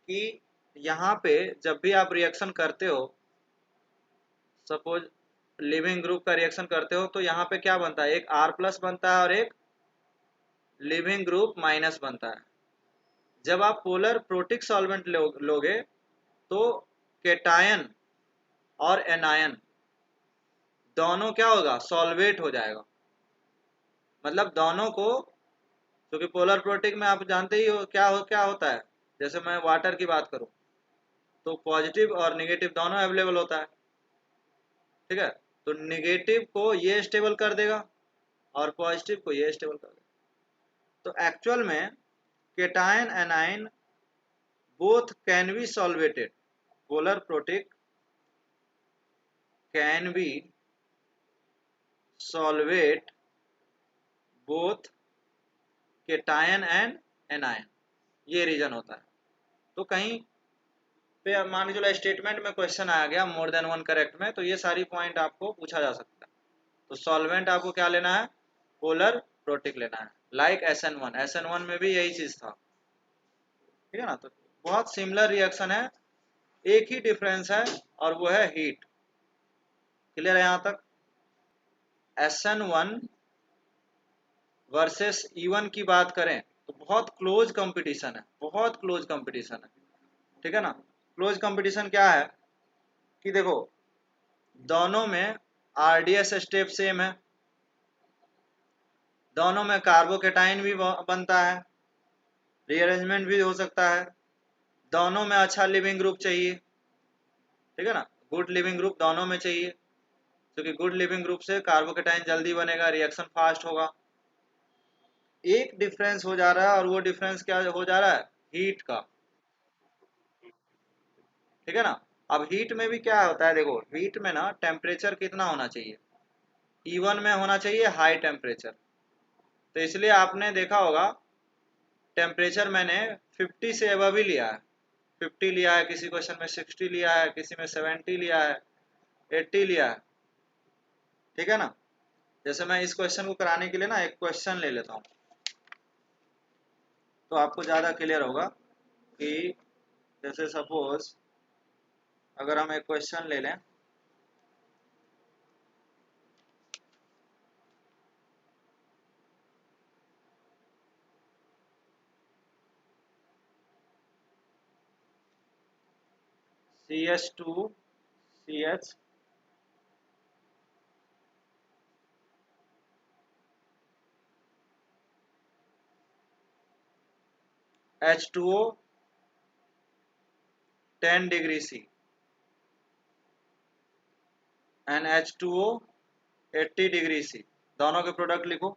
[SPEAKER 1] कि यहाँ पे जब भी आप रिएक्शन करते हो, सपोज लिविंग ग्रुप का रिएक्शन करते हो, तो यहाँ पे क्या बनता है, एक R+ बनता है और एक लिविंग ग्रुप माइनस बनता है। जब आप पोलर प्रोटिक सॉल्वेंट लोगे तो केटायन और एनायन दोनों क्या होगा, सॉल्वेट हो जाएगा। मतलब दोनों को, क्योंकि पोलर प्रोटिक में आप जानते ही हो क्या होता है। जैसे मैं वाटर की बात करूं तो पॉजिटिव और निगेटिव दोनों अवेलेबल होता है, ठीक है। तो निगेटिव को ये स्टेबल कर देगा और पॉजिटिव को ये स्टेबल कर देगा। तो एक्चुअल में cation anion both can be solvated, polar protic can be solvate both cation and anion, ये रीजन होता है। तो कहीं पे मान के चलो स्टेटमेंट में क्वेश्चन आया गया मोर देन वन करेक्ट में, तो ये सारी पॉइंट आपको पूछा जा सकता है। तो सॉल्वेंट आपको क्या लेना है, पोलर प्रोटिक लेना है। लाइक SN1 में भी यही चीज था, ठीक है ना। तो बहुत सिमिलर रिएक्शन है, एक ही डिफरेंस है और वो है हीट। क्लियर है यहाँ तक। SN1 वर्सेस E1 की बात करें तो बहुत क्लोज कंपटीशन है, बहुत क्लोज कंपटीशन है, ठीक है ना। क्लोज कंपटीशन क्या है कि देखो दोनों में RDS स्टेप सेम है, दोनों में कार्बोकेटाइन भी बनता है, रीअरेंजमेंट भी हो सकता है, दोनों में अच्छा लिविंग ग्रुप चाहिए, ठीक है ना। गुड लिविंग ग्रुप दोनों में चाहिए, क्योंकि गुड लिविंग ग्रुप से कार्बोकेटाइन जल्दी बनेगा, रिएक्शन फास्ट होगा। एक डिफरेंस हो जा रहा है और वो डिफरेंस क्या हो जा रहा है, हीट का, ठीक है ना। अब हीट में भी क्या होता है, देखो हीट में ना टेम्परेचर कितना होना चाहिए, E1 में होना चाहिए हाई टेम्परेचर। तो इसलिए आपने देखा होगा टेम्परेचर मैंने 50 से अबव ही लिया है। 50 लिया है, किसी क्वेश्चन में 60 लिया है, किसी में 70 लिया है, 80 लिया है। ठीक है ना। जैसे मैं इस क्वेश्चन को कराने के लिए ना एक क्वेश्चन ले लेता हूँ, तो आपको ज़्यादा क्लियर होगा कि जैसे सपोज अगर हम एक क्वेश्चन ले लें, CH2CH H2O 10 degree C and H2O 80 degree C, दोनों के प्रोडक्ट लिखो।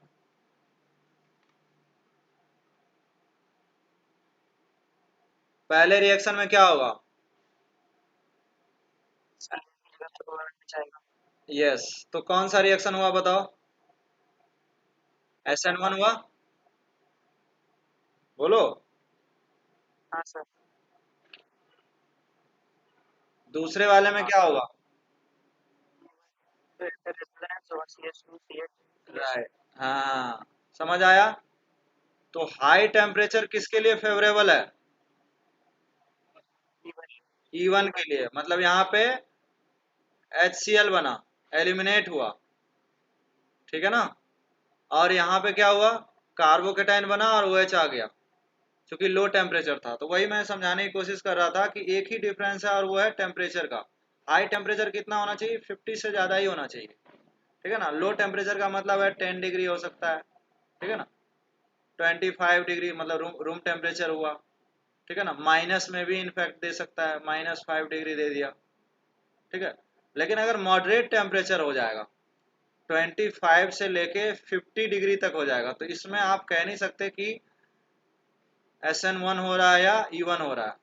[SPEAKER 1] पहले रिएक्शन में क्या होगा? यस, तो कौन सा रिएक्शन हुआ बताओ? SN1 हुआ, बोलो।
[SPEAKER 2] हाँ सर।
[SPEAKER 1] दूसरे वाले में क्या होगा? राइट, हाँ, समझ आया। तो हाई टेम्परेचर किसके लिए फेवरेबल है? E1 के लिए, मतलब यहाँ पे HCl बना, एलिमिनेट हुआ। ठीक है ना। और यहाँ पे क्या हुआ? कार्बोकेटाइन बना और OH आ गया, क्योंकि लो टेम्परेचर था। तो वही मैं समझाने की कोशिश कर रहा था कि एक ही डिफरेंस है और वो है टेम्परेचर का। हाई टेम्परेचर कितना होना चाहिए? 50 से ज़्यादा ही होना चाहिए। ठीक है ना। लो टेम्परेचर का मतलब है 10 डिग्री हो सकता है। ठीक है ना। 25 डिग्री मतलब रूम टेम्परेचर हुआ। ठीक है ना। माइनस में भी इनफैक्ट दे सकता है, -5 डिग्री दे दिया। ठीक है। लेकिन अगर मॉडरेट टेम्परेचर हो जाएगा, 25 से लेके 50 डिग्री तक हो जाएगा, तो इसमें आप कह नहीं सकते कि SN1 हो रहा है या E1 हो रहा है।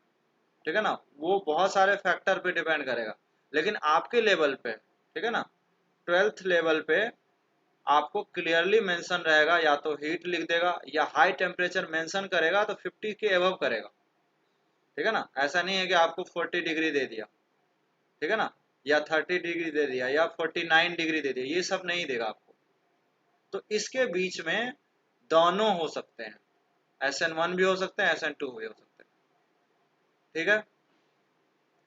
[SPEAKER 1] ठीक है ना। वो बहुत सारे फैक्टर पे डिपेंड करेगा। लेकिन आपके लेवल पे, ठीक है ना, 12th लेवल पे आपको क्लियरली मेंशन रहेगा, या तो हीट लिख देगा या हाई टेम्परेचर मेंशन करेगा तो 50 के एबव करेगा। ठीक है ना। ऐसा नहीं है कि आपको 40 डिग्री दे दिया, ठीक है ना, या 30 डिग्री दे दिया या 49 डिग्री दे दिया, ये सब नहीं देगा आपको। तो इसके बीच में दोनों हो सकते हैं, SN1 भी हो सकते हैं, SN2 भी हो सकते हैं। ठीक है।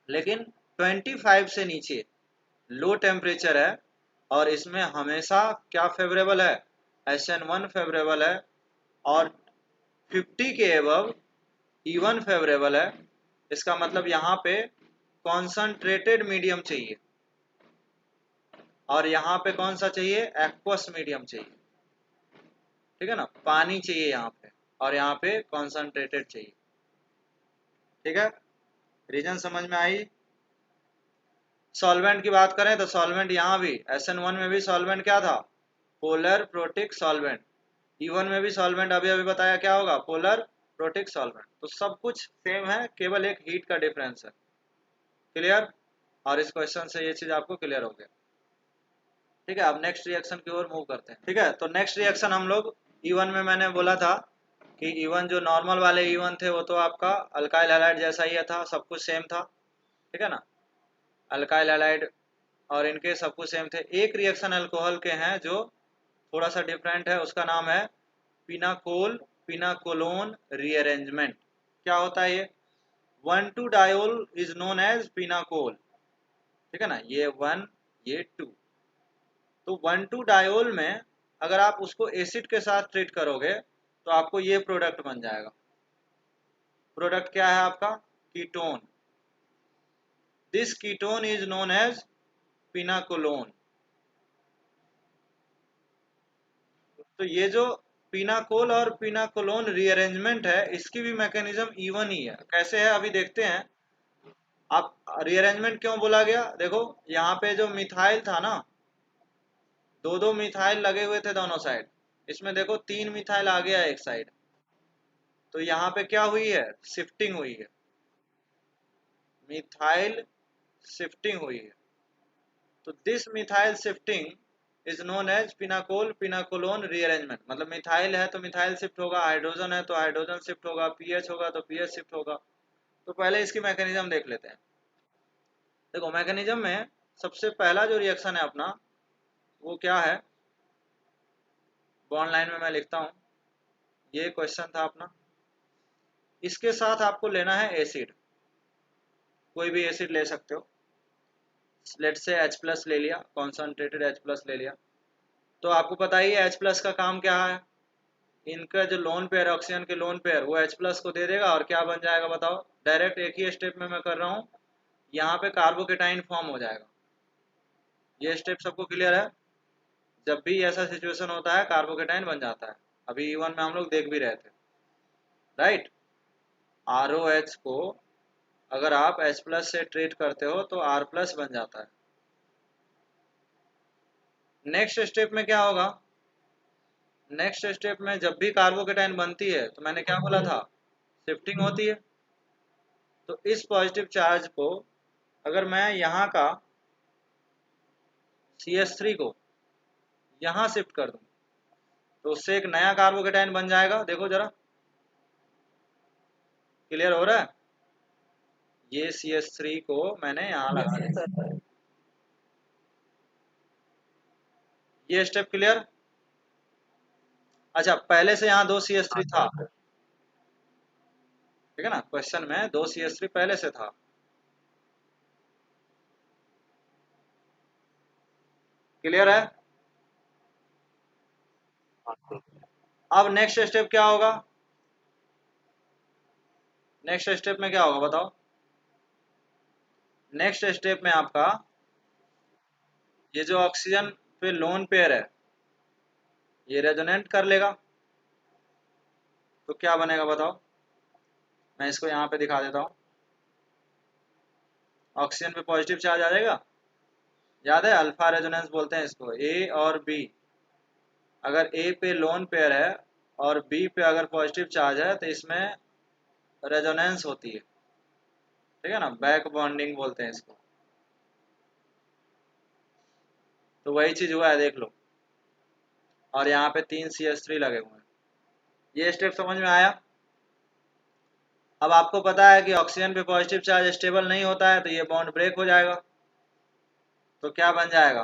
[SPEAKER 1] लेकिन 25 से नीचे लो टेम्परेचर है, और इसमें हमेशा क्या फेवरेबल है? SN1 फेवरेबल है, और 50 के एबव E1 फेवरेबल है। इसका मतलब यहाँ पे कॉन्सनट्रेटेड मीडियम चाहिए, और यहाँ पे कौन सा चाहिए? एक्वस मीडियम चाहिए। ठीक है ना। पानी चाहिए यहाँ पे, और यहाँ पे कॉन्सनट्रेटेड चाहिए। ठीक है। रीजन समझ में आई। सॉल्वेंट की बात करें तो सॉल्वेंट यहाँ भी SN1 में भी सॉल्वेंट क्या था? Polar protic solvent. E1 में भी सॉल्वेंट अभी अभी बताया क्या होगा? Polar protic solvent. तो सब कुछ सेम है, केवल एक हीट का डिफरेंस है। क्लियर। और इस क्वेश्चन से ये चीज आपको क्लियर हो गया। ठीक है। अब नेक्स्ट रिएक्शन की ओर मूव करते हैं। ठीक है। तो नेक्स्ट रिएक्शन हम लोग E1 में मैंने बोला था कि E1 जो नॉर्मल वाले E1 थे वो तो आपका अल्काइल हैलाइड जैसा ही था, सब कुछ सेम था। ठीक है ना। अल्काइल हैलाइड और इनके सब कुछ सेम थे। एक रिएक्शन अल्कोहल के हैं जो थोड़ा सा डिफरेंट है, उसका नाम है पिनाकोल पिनाकोलोन रीअरेंजमेंट। क्या होता है ये? 1,2 diol is known as pinacol. ठीक है ना। ये 1, ये 2। तो 1,2 डायोल में अगर आप उसको एसिड के साथ ट्रीट करोगे तो आपको ये प्रोडक्ट बन जाएगा। प्रोडक्ट क्या है आपका? Ketone. This ketone is known as pinacolone. तो ये जो पिनाकोल और पिनाकोलोन रीअरेंजमेंट है, इसकी भी मैकेनिज्म E1 ही है। कैसे है अभी देखते हैं। आप रीअरेंजमेंट क्यों बोला गया? देखो यहाँ पे जो मिथाइल था ना, दो दो मिथाइल लगे हुए थे दोनों साइड। इसमें देखो 3 मिथाइल आ गया एक साइड। तो यहाँ पे क्या हुई है? शिफ्टिंग हुई है, मिथाइल शिफ्टिंग हुई है। तो this methyl shifting is known as pinacol pinacolone rearrangement. मतलब मिथाइल है तो मिथाइल शिफ्ट होगा, हाइड्रोजन है तो हाइड्रोजन शिफ्ट होगा, पीएच होगा तो पीएच शिफ्ट होगा। तो पहले इसकी मैकेनिज्म देख लेते हैं। देखो मैकेनिज्म में सबसे पहला जो रिएक्शन है अपना वो क्या है, बॉन्ड लाइन में मैं लिखता हूँ, ये क्वेश्चन था अपना। इसके साथ आपको लेना है एसिड, कोई भी एसिड ले सकते हो। लेट से H प्लस ले लिया, कॉन्सनट्रेटेड H प्लस ले लिया। तो आपको पता ही है H प्लस का काम क्या है, इनका जो लोन पेयर ऑक्सीजन के लोन पेयर वो H प्लस को दे देगा और क्या बन जाएगा बताओ। डायरेक्ट एक ही स्टेप में मैं कर रहा हूँ, यहाँ पे कार्बोकेटाइन फॉर्म हो जाएगा। ये स्टेप सबको क्लियर है? जब भी ऐसा सिचुएशन होता है कार्बोकेटाइन बन जाता है। अभी E1 में हम लोग देख भी रहे थे, राइट। ROH को अगर आप H प्लस से ट्रीट करते हो तो R प्लस बन जाता है। नेक्स्ट स्टेप में क्या होगा, नेक्स्ट स्टेप में जब भी कार्बोकेटाइन बनती है तो मैंने क्या बोला था, शिफ्टिंग होती है। तो इस पॉजिटिव चार्ज को अगर मैं यहाँ का CH3 को यहाँ शिफ्ट कर दूं तो उससे एक नया कार्बोकेटाइन बन जाएगा। देखो जरा, क्लियर हो रहा है? ये CH3 को मैंने यहाँ लगा दिया। ये स्टेप क्लियर? अच्छा, पहले से यहाँ 2 CH3 था, ठीक है ना, क्वेश्चन में 2 CH3 पहले से था। क्लियर है? अब नेक्स्ट स्टेप क्या होगा, नेक्स्ट स्टेप में क्या होगा बताओ। नेक्स्ट स्टेप में आपका ये जो ऑक्सीजन पे लोन पेयर है ये रेजोनेंट कर लेगा। तो क्या बनेगा बताओ, मैं इसको यहाँ पे दिखा देता हूँ। ऑक्सीजन पे पॉजिटिव चार्ज आ जाएगा, याद है अल्फा रेजोनेंस बोलते हैं इसको। ए और बी, अगर ए पे लोन पेयर है और बी पे अगर पॉजिटिव चार्ज है तो इसमें रेजोनेंस होती है, ठीक है ना, बैक बॉन्डिंग बोलते हैं इसको। तो वही चीज हुआ है, देख लो। और यहाँ पे 3 CH3 लगे हुए हैं। ये स्टेप समझ में आया? अब आपको पता है कि ऑक्सीजन पे पॉजिटिव चार्ज स्टेबल नहीं होता है तो ये बॉन्ड ब्रेक हो जाएगा। तो क्या बन जाएगा,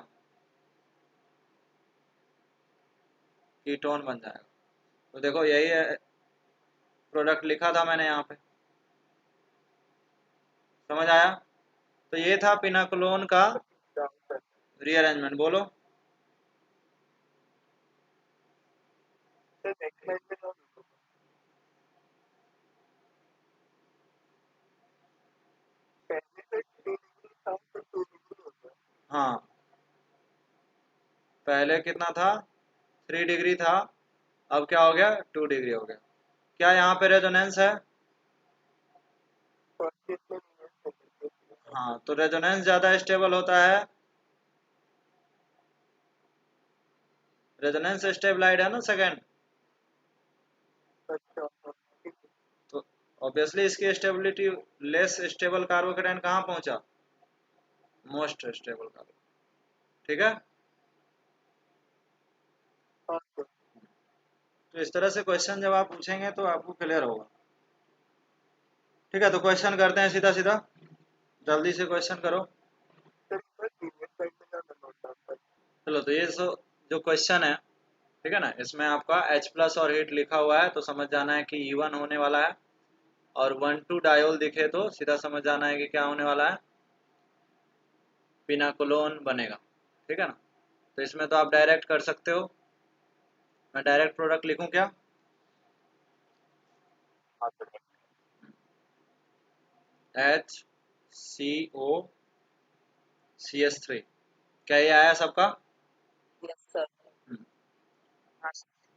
[SPEAKER 1] कीटोन बन जाएगा। तो देखो यही है, प्रोडक्ट लिखा था मैंने यहाँ पे, समझ आया? तो ये था पिनाकोलोन का रीअरेंजमेंट। बोलो। हाँ, पहले कितना था, 3 डिग्री था, अब क्या हो गया, 2 डिग्री हो गया। क्या यहाँ पे रेजोनेंस है? हाँ, तो रेजोनेंस ज्यादा स्टेबल होता है, रेजोनेंस स्टेबलाइड है ना सेकंड। तो ऑब्वियसली इसकी स्टेबिलिटी लेस स्टेबल कार्बोकेटाइन कहाँ पहुंचा, मोस्ट स्टेबल कार्बो, ठीक है। तो इस तरह से क्वेश्चन जब आप पूछेंगे तो आपको क्लियर होगा। ठीक है, तो क्वेश्चन करते हैं सीधा सीधा, जल्दी से क्वेश्चन करो। चलो, तो ये जो क्वेश्चन है, ठीक है ना, इसमें आपका H प्लस और हीट लिखा हुआ है तो समझ जाना है कि E1 होने वाला है। और 1,2 डायोल दिखे तो सीधा समझ जाना है कि क्या होने वाला है, पिनाकोलोन बनेगा, ठीक है ना। तो इसमें तो आप डायरेक्ट कर सकते हो, मैं डायरेक्ट प्रोडक्ट लिखूं क्या, HCOCH3, क्या ये आया सबका? हम्म।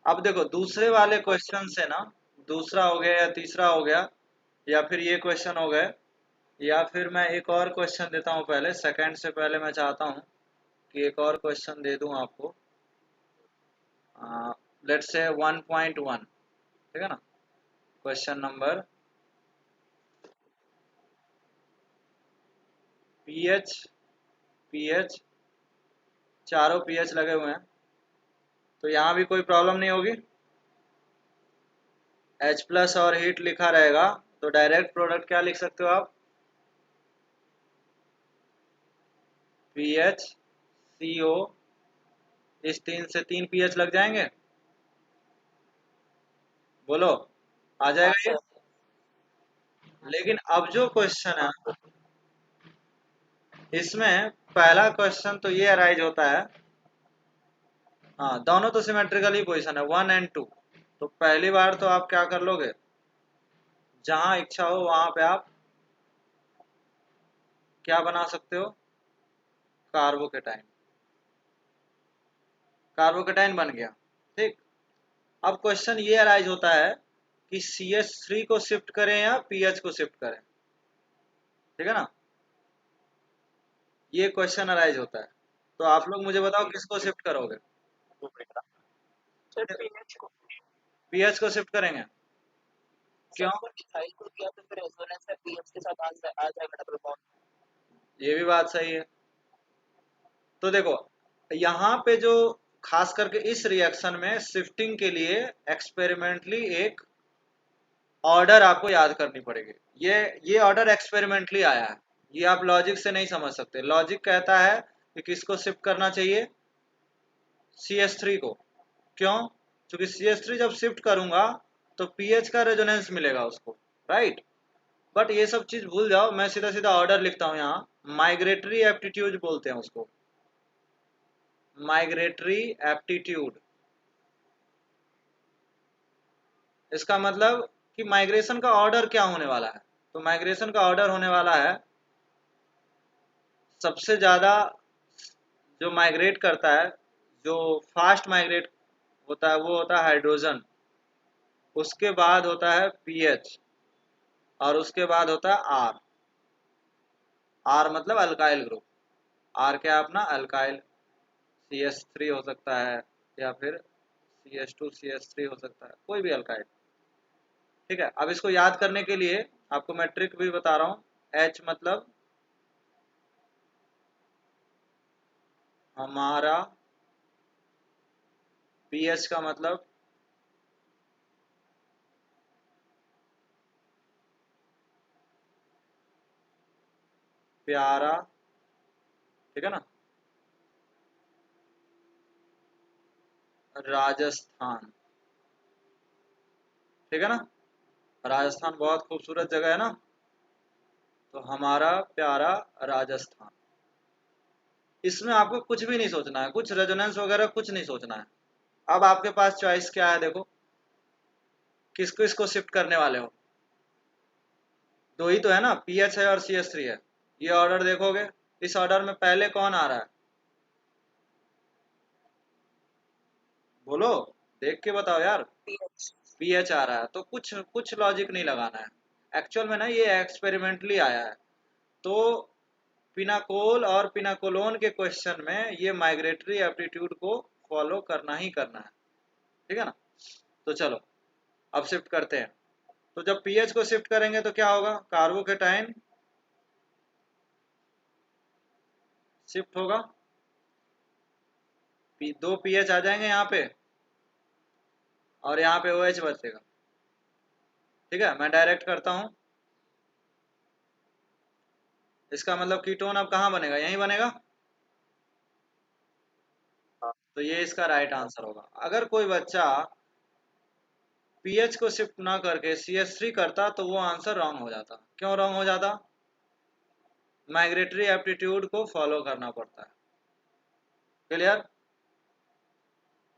[SPEAKER 1] अब देखो दूसरे वाले क्वेश्चन से ना, दूसरा हो गया या तीसरा हो गया या फिर ये क्वेश्चन हो गए, या फिर मैं एक और क्वेश्चन देता हूँ पहले, सेकंड से पहले मैं चाहता हूँ कि एक और क्वेश्चन दे दूँ आपको। लेट्स से 1.1, ठीक है ना, क्वेश्चन नंबर, पीएच पीएच चारों पीएच लगे हुए हैं, तो यहाँ भी कोई प्रॉब्लम नहीं होगी। H प्लस और हीट लिखा रहेगा, तो डायरेक्ट प्रोडक्ट क्या लिख सकते हो आप, पीएच CO, इस 3 से 3 पीएच लग जाएंगे, बोलो आ
[SPEAKER 2] हाँ
[SPEAKER 1] जाएगा ये।
[SPEAKER 2] सर।
[SPEAKER 1] लेकिन अब जो क्वेश्चन है इसमें, पहला क्वेश्चन तो ये अराइज होता है, हाँ दोनों तो सिमेट्रिकल ही पोजीशन है 1 एंड 2, तो पहली बार तो आप क्या कर लोगे, जहां इच्छा हो वहां पे आप क्या बना सकते हो, कार्बोकेटाइन, कार्बोकेटाइन बन गया। ठीक, अब क्वेश्चन ये अराइज होता है कि CH3 को शिफ्ट करें या पीएच को शिफ्ट करें, ठीक है ना, ये क्वेश्चन अराइज होता है। तो आप लोग मुझे बताओ किसको शिफ्ट करोगे,
[SPEAKER 2] सर पीएच को।
[SPEAKER 1] पीएच को शिफ्ट करेंगे,
[SPEAKER 2] सर
[SPEAKER 1] क्यों,
[SPEAKER 2] अगर मिथाइल को किया तो फिर रेजोनेंस में पीएच के साथ आ जाएगा डबल बॉन्ड।
[SPEAKER 1] ये भी बात सही है। तो देखो यहाँ पे जो खास करके इस रिएक्शन में शिफ्टिंग के लिए एक्सपेरिमेंटली एक ऑर्डर आपको याद करनी पड़ेगी। ये ऑर्डर एक्सपेरिमेंटली आया है, ये आप लॉजिक से नहीं समझ सकते। लॉजिक कहता है कि किसको शिफ्ट करना चाहिए, CH3 को। क्यों, क्योंकि CH3 जब शिफ्ट करूंगा तो पीएच का रेजोनेंस मिलेगा उसको, राइट। बट ये सब चीज भूल जाओ, मैं सीधा सीधा ऑर्डर लिखता हूँ यहाँ, माइग्रेटरी एप्टीट्यूड बोलते हैं उसको, माइग्रेटरी एप्टीट्यूड। इसका मतलब कि माइग्रेशन का ऑर्डर क्या होने वाला है, तो माइग्रेशन का ऑर्डर होने वाला है, सबसे ज्यादा जो माइग्रेट करता है, जो फास्ट माइग्रेट होता है वो होता है हाइड्रोजन, उसके बाद होता है पीएच, और उसके बाद होता है आर। आर मतलब अल्काइल ग्रुप, आर क्या अपना अल्काइल, CH3 हो सकता है, या फिर CH2 CH3 हो सकता है, कोई भी अल्काइल। ठीक है, अब इसको याद करने के लिए आपको मैं ट्रिक भी बता रहा हूँ। H मतलब हमारा, पीएच का मतलब प्यारा, ठीक है ना, राजस्थान, ठीक है ना, राजस्थान बहुत खूबसूरत जगह है ना, तो हमारा प्यारा राजस्थान। इसमें आपको कुछ भी नहीं सोचना है, कुछ रेजोनेंस वगैरह कुछ नहीं सोचना है। अब आपके पास चॉइस क्या है, देखो किसको इसको शिफ्ट करने वाले हो, दो ही तो है ना, पीएच है और CH3 है। ये ऑर्डर देखोगे, इस ऑर्डर में पहले कौन आ रहा है, बोलो, देख के बताओ यार,
[SPEAKER 2] पीएच।
[SPEAKER 1] पीएच आ रहा है, तो कुछ कुछ लॉजिक नहीं लगाना है। एक्चुअल में ना ये एक्सपेरिमेंटली आया है, तो पिनाकोल और पिनाकोलोन के क्वेश्चन में ये माइग्रेटरी एप्टीट्यूड को फॉलो करना ही करना है, ठीक है ना। तो चलो अब शिफ्ट करते हैं। तो जब पीएच को शिफ्ट करेंगे तो क्या होगा, कार्बोकेटाइन शिफ्ट होगा, दो पीएच आ जाएंगे यहाँ पे, और यहाँ पे OH बचेगा। ठीक है, मैं डायरेक्ट करता हूँ, इसका मतलब कीटोन अब कहाँ बनेगा, यहीं बनेगा, तो ये इसका राइट आंसर होगा। अगर कोई बच्चा पीएच को शिफ्ट ना करके CH3 करता तो वो आंसर रॉन्ग हो जाता। क्यों रॉन्ग हो जाता, माइग्रेटरी एप्टीट्यूड को फॉलो करना पड़ता है। क्लियर,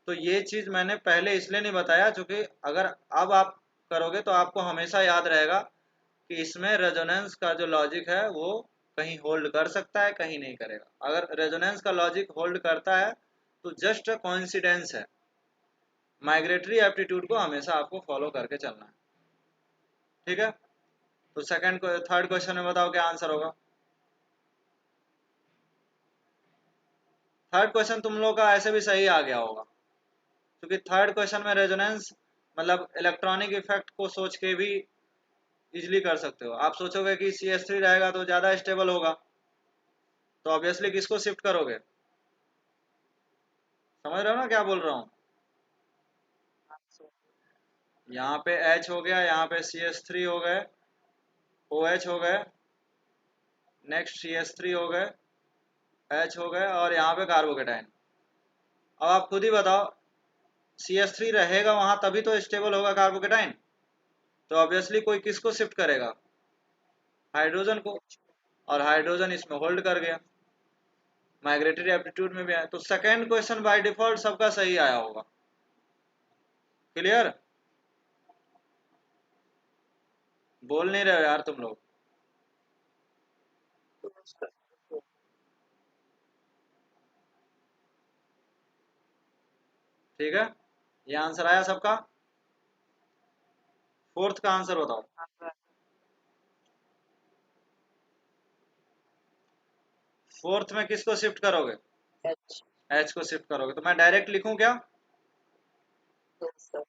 [SPEAKER 1] तो ये चीज मैंने पहले इसलिए नहीं बताया क्योंकि अगर अब आप करोगे तो आपको हमेशा याद रहेगा कि इसमें रेजोनेंस का जो लॉजिक है वो कहीं होल्ड कर सकता है, कहीं नहीं करेगा। अगर रेजोनेंस का लॉजिक होल्ड करता है तो जस्ट कोइंसिडेंस है, माइग्रेटरी एप्टीट्यूड को हमेशा आपको फॉलो करके चलना है। ठीक है, तो सेकंड को थर्ड क्वेश्चन में बताओ क्या आंसर होगा। थर्ड क्वेश्चन तुम लोग का ऐसे भी सही आ गया होगा, क्योंकि थर्ड क्वेश्चन में रेजोनेंस मतलब इलेक्ट्रॉनिक इफेक्ट को सोच के भी इजिली कर सकते हो। आप सोचोगे कि CH3 रहेगा तो ज़्यादा स्टेबल होगा, तो ऑब्वियसली किसको शिफ्ट करोगे, समझ रहे हो ना क्या बोल रहा हूँ?
[SPEAKER 2] हाँ सर।
[SPEAKER 1] यहाँ पे H हो गया, यहाँ पे CH3 हो गए, OH हो गए, नेक्स्ट CH3 हो गए, H हो गए, और यहाँ पे कार्बोकेटाइन। अब आप खुद ही बताओ, CH3 रहेगा वहां तभी तो स्टेबल होगा कार्बोकेटाइन। तो ऑब्वियसली कोई किसको शिफ्ट करेगा? हाइड्रोजन को। और हाइड्रोजन इसमें होल्ड कर गया। माइग्रेटरी एप्टीट्यूड में भी आया, तो सेकेंड क्वेश्चन बाय डिफॉल्ट सबका सही आया होगा। क्लियर? बोल नहीं रहे हो यार तुम लोग। ठीक है, ये आंसर आया सबका। फोर्थ का आंसर बताओ।
[SPEAKER 2] हाँ सर।
[SPEAKER 1] फोर्थ में किसको शिफ्ट करोगे?
[SPEAKER 2] एच।
[SPEAKER 1] H को शिफ्ट करोगे, तो मैं डायरेक्ट लिखूं क्या?
[SPEAKER 2] Yes sir.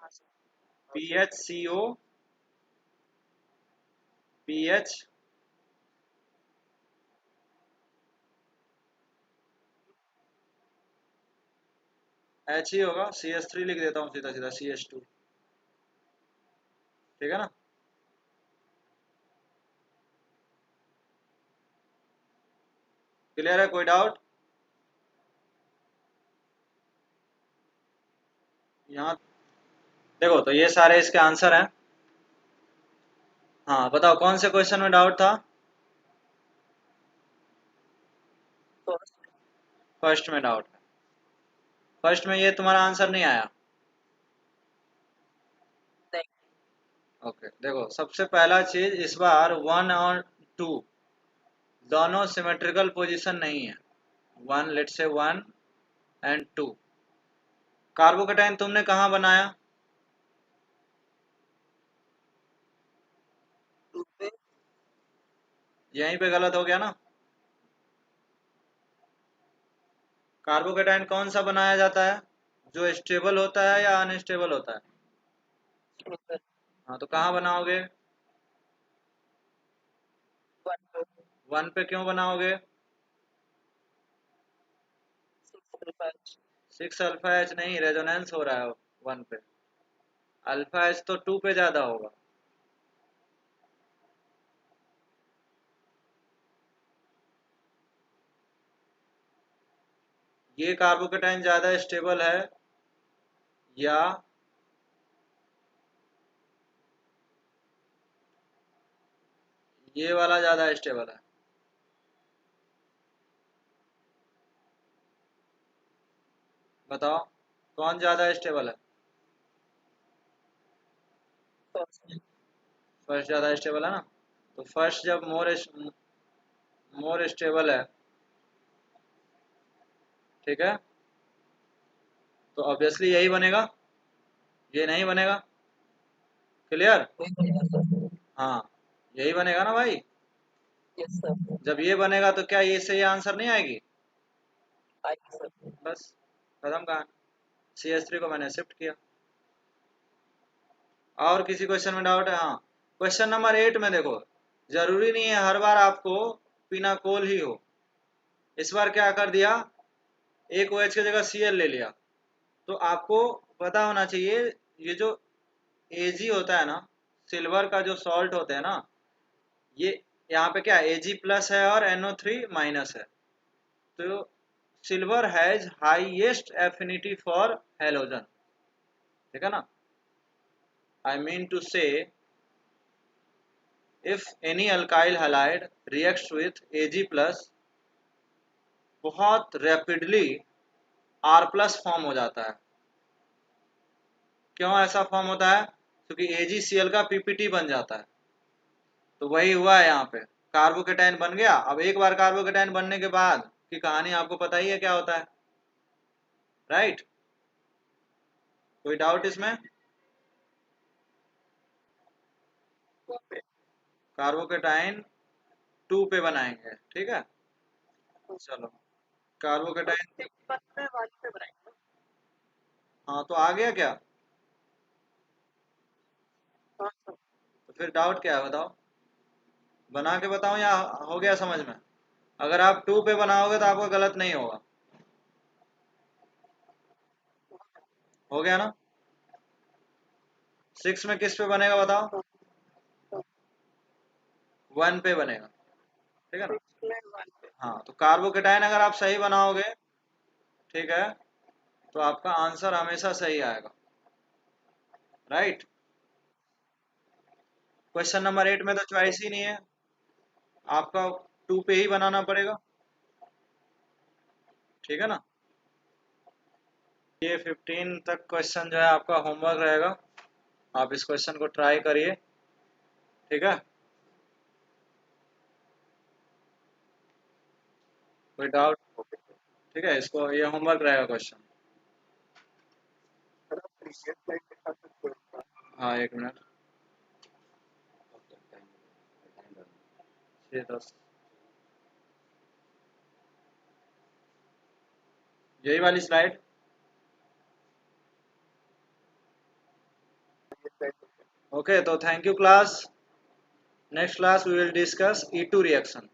[SPEAKER 2] हाँ सर।
[SPEAKER 1] PHCO PH H ही होगा, CH3 लिख देता हूँ सीधा सीधा, CH2। ठीक है ना? क्लियर है? कोई डाउट? यहाँ देखो, तो ये सारे इसके आंसर हैं। हाँ बताओ, कौन से क्वेश्चन में डाउट था?
[SPEAKER 2] फर्स्ट।
[SPEAKER 1] फर्स्ट में डाउट है। फर्स्ट में ये तुम्हारा आंसर नहीं आया?
[SPEAKER 2] नहीं।
[SPEAKER 1] ओके, देखो सबसे पहला चीज, इस बार 1 और 2 दोनों सिमेट्रिकल पोजीशन नहीं है। 1, लेट्स से 1 एंड 2। कार्बोकेटाइन तुमने कहाँ बनाया?
[SPEAKER 2] टू पे।
[SPEAKER 1] यहीं पे गलत हो गया ना। कार्बोकेटाइन कौन सा बनाया जाता है? जो स्टेबल होता है या अनस्टेबल होता है?
[SPEAKER 2] स्टेबल।
[SPEAKER 1] हाँ, तो कहाँ बनाओगे?
[SPEAKER 2] 1 पे।
[SPEAKER 1] 1 पे क्यों बनाओगे?
[SPEAKER 2] 6 अल्फा एच।
[SPEAKER 1] 6 अल्फा एच नहीं, रेजोनेंस हो रहा है 1 पे। अल्फा एच तो 2 पे ज्यादा होगा। ये कार्बोकेटाइन ज्यादा स्टेबल है या ये वाला ज्यादा स्टेबल है? बताओ, कौन ज्यादा स्टेबल है?
[SPEAKER 2] फर्स्ट।
[SPEAKER 1] फर्स्ट ज़्यादा स्टेबल है ना। तो फर्स्ट जब मोर स्टेबल है, ठीक है, तो ऑब्वियसली यही बनेगा, ये नहीं बनेगा। क्लियर?
[SPEAKER 2] वही बनेगा सर।
[SPEAKER 1] हाँ, यही बनेगा ना भाई।
[SPEAKER 2] Yes sir.
[SPEAKER 1] जब ये बनेगा तो क्या ये से ये आंसर नहीं आएगी?
[SPEAKER 2] आएगी सर।
[SPEAKER 1] बस, खत्म कहानी। CH3 को मैंने शिफ्ट किया। और किसी क्वेश्चन में डाउट है? हाँ, क्वेश्चन नंबर 8 में देखो, जरूरी नहीं है हर बार आपको पिनाकोल ही हो। इस बार क्या कर दिया, एक OH की जगह Cl ले लिया। तो आपको पता होना चाहिए, ये जो Ag होता है ना, सिल्वर का जो सॉल्ट होता है ना, ये यहाँ पे क्या Ag प्लस है और NO3 माइनस है। तो silver has highest affinity for halogen. ठीक है ना? आई मीन टू से, if any alkyl halide reacts with Ag plus, बहुत रैपिडली R प्लस फॉर्म हो जाता है। क्यों ऐसा फॉर्म होता है? क्योंकि AgCl का PPT बन जाता है। तो वही हुआ है यहाँ पे, कार्बोकेटाइन बन गया। अब एक बार कार्बोकेटाइन बनने के बाद की कहानी आपको पता ही है क्या होता है, राइट? कोई डाउट इसमें? कार्बोकेटाइन 2 पे बनाएंगे, ठीक है। चलो, कार्बोकेटाइन,
[SPEAKER 2] वाली पे बनाएंगे।
[SPEAKER 1] हाँ तो आ गया क्या?
[SPEAKER 2] हाँ सर।
[SPEAKER 1] तो फिर डाउट क्या है बताओ, बना के बताऊं या हो गया समझ में? अगर आप 2 पे बनाओगे तो आपका गलत नहीं होगा। हो गया ना। 6 में किस पे बनेगा बताओ? 1 पे बनेगा, ठीक है ना।
[SPEAKER 2] 6 में 1 पे।
[SPEAKER 1] हाँ, तो कार्बोकेटाइन अगर आप सही बनाओगे, ठीक है, तो आपका आंसर हमेशा सही आएगा, राइट। क्वेश्चन नंबर 8 में तो चॉइस ही नहीं है, आपका 2 पे ही बनाना पड़ेगा, ठीक है ना। ये 15 तक क्वेश्चन जो है आपका होमवर्क रहेगा, आप इस क्वेश्चन को ट्राई करिए, ठीक है। कोई डाउट? ठीक है, इसको ये होमवर्क रहेगा क्वेश्चन। हाँ, 1 मिनट, 6:10, यही वाली स्लाइड। ओके, तो thank you class. Next class we will discuss E2 reaction.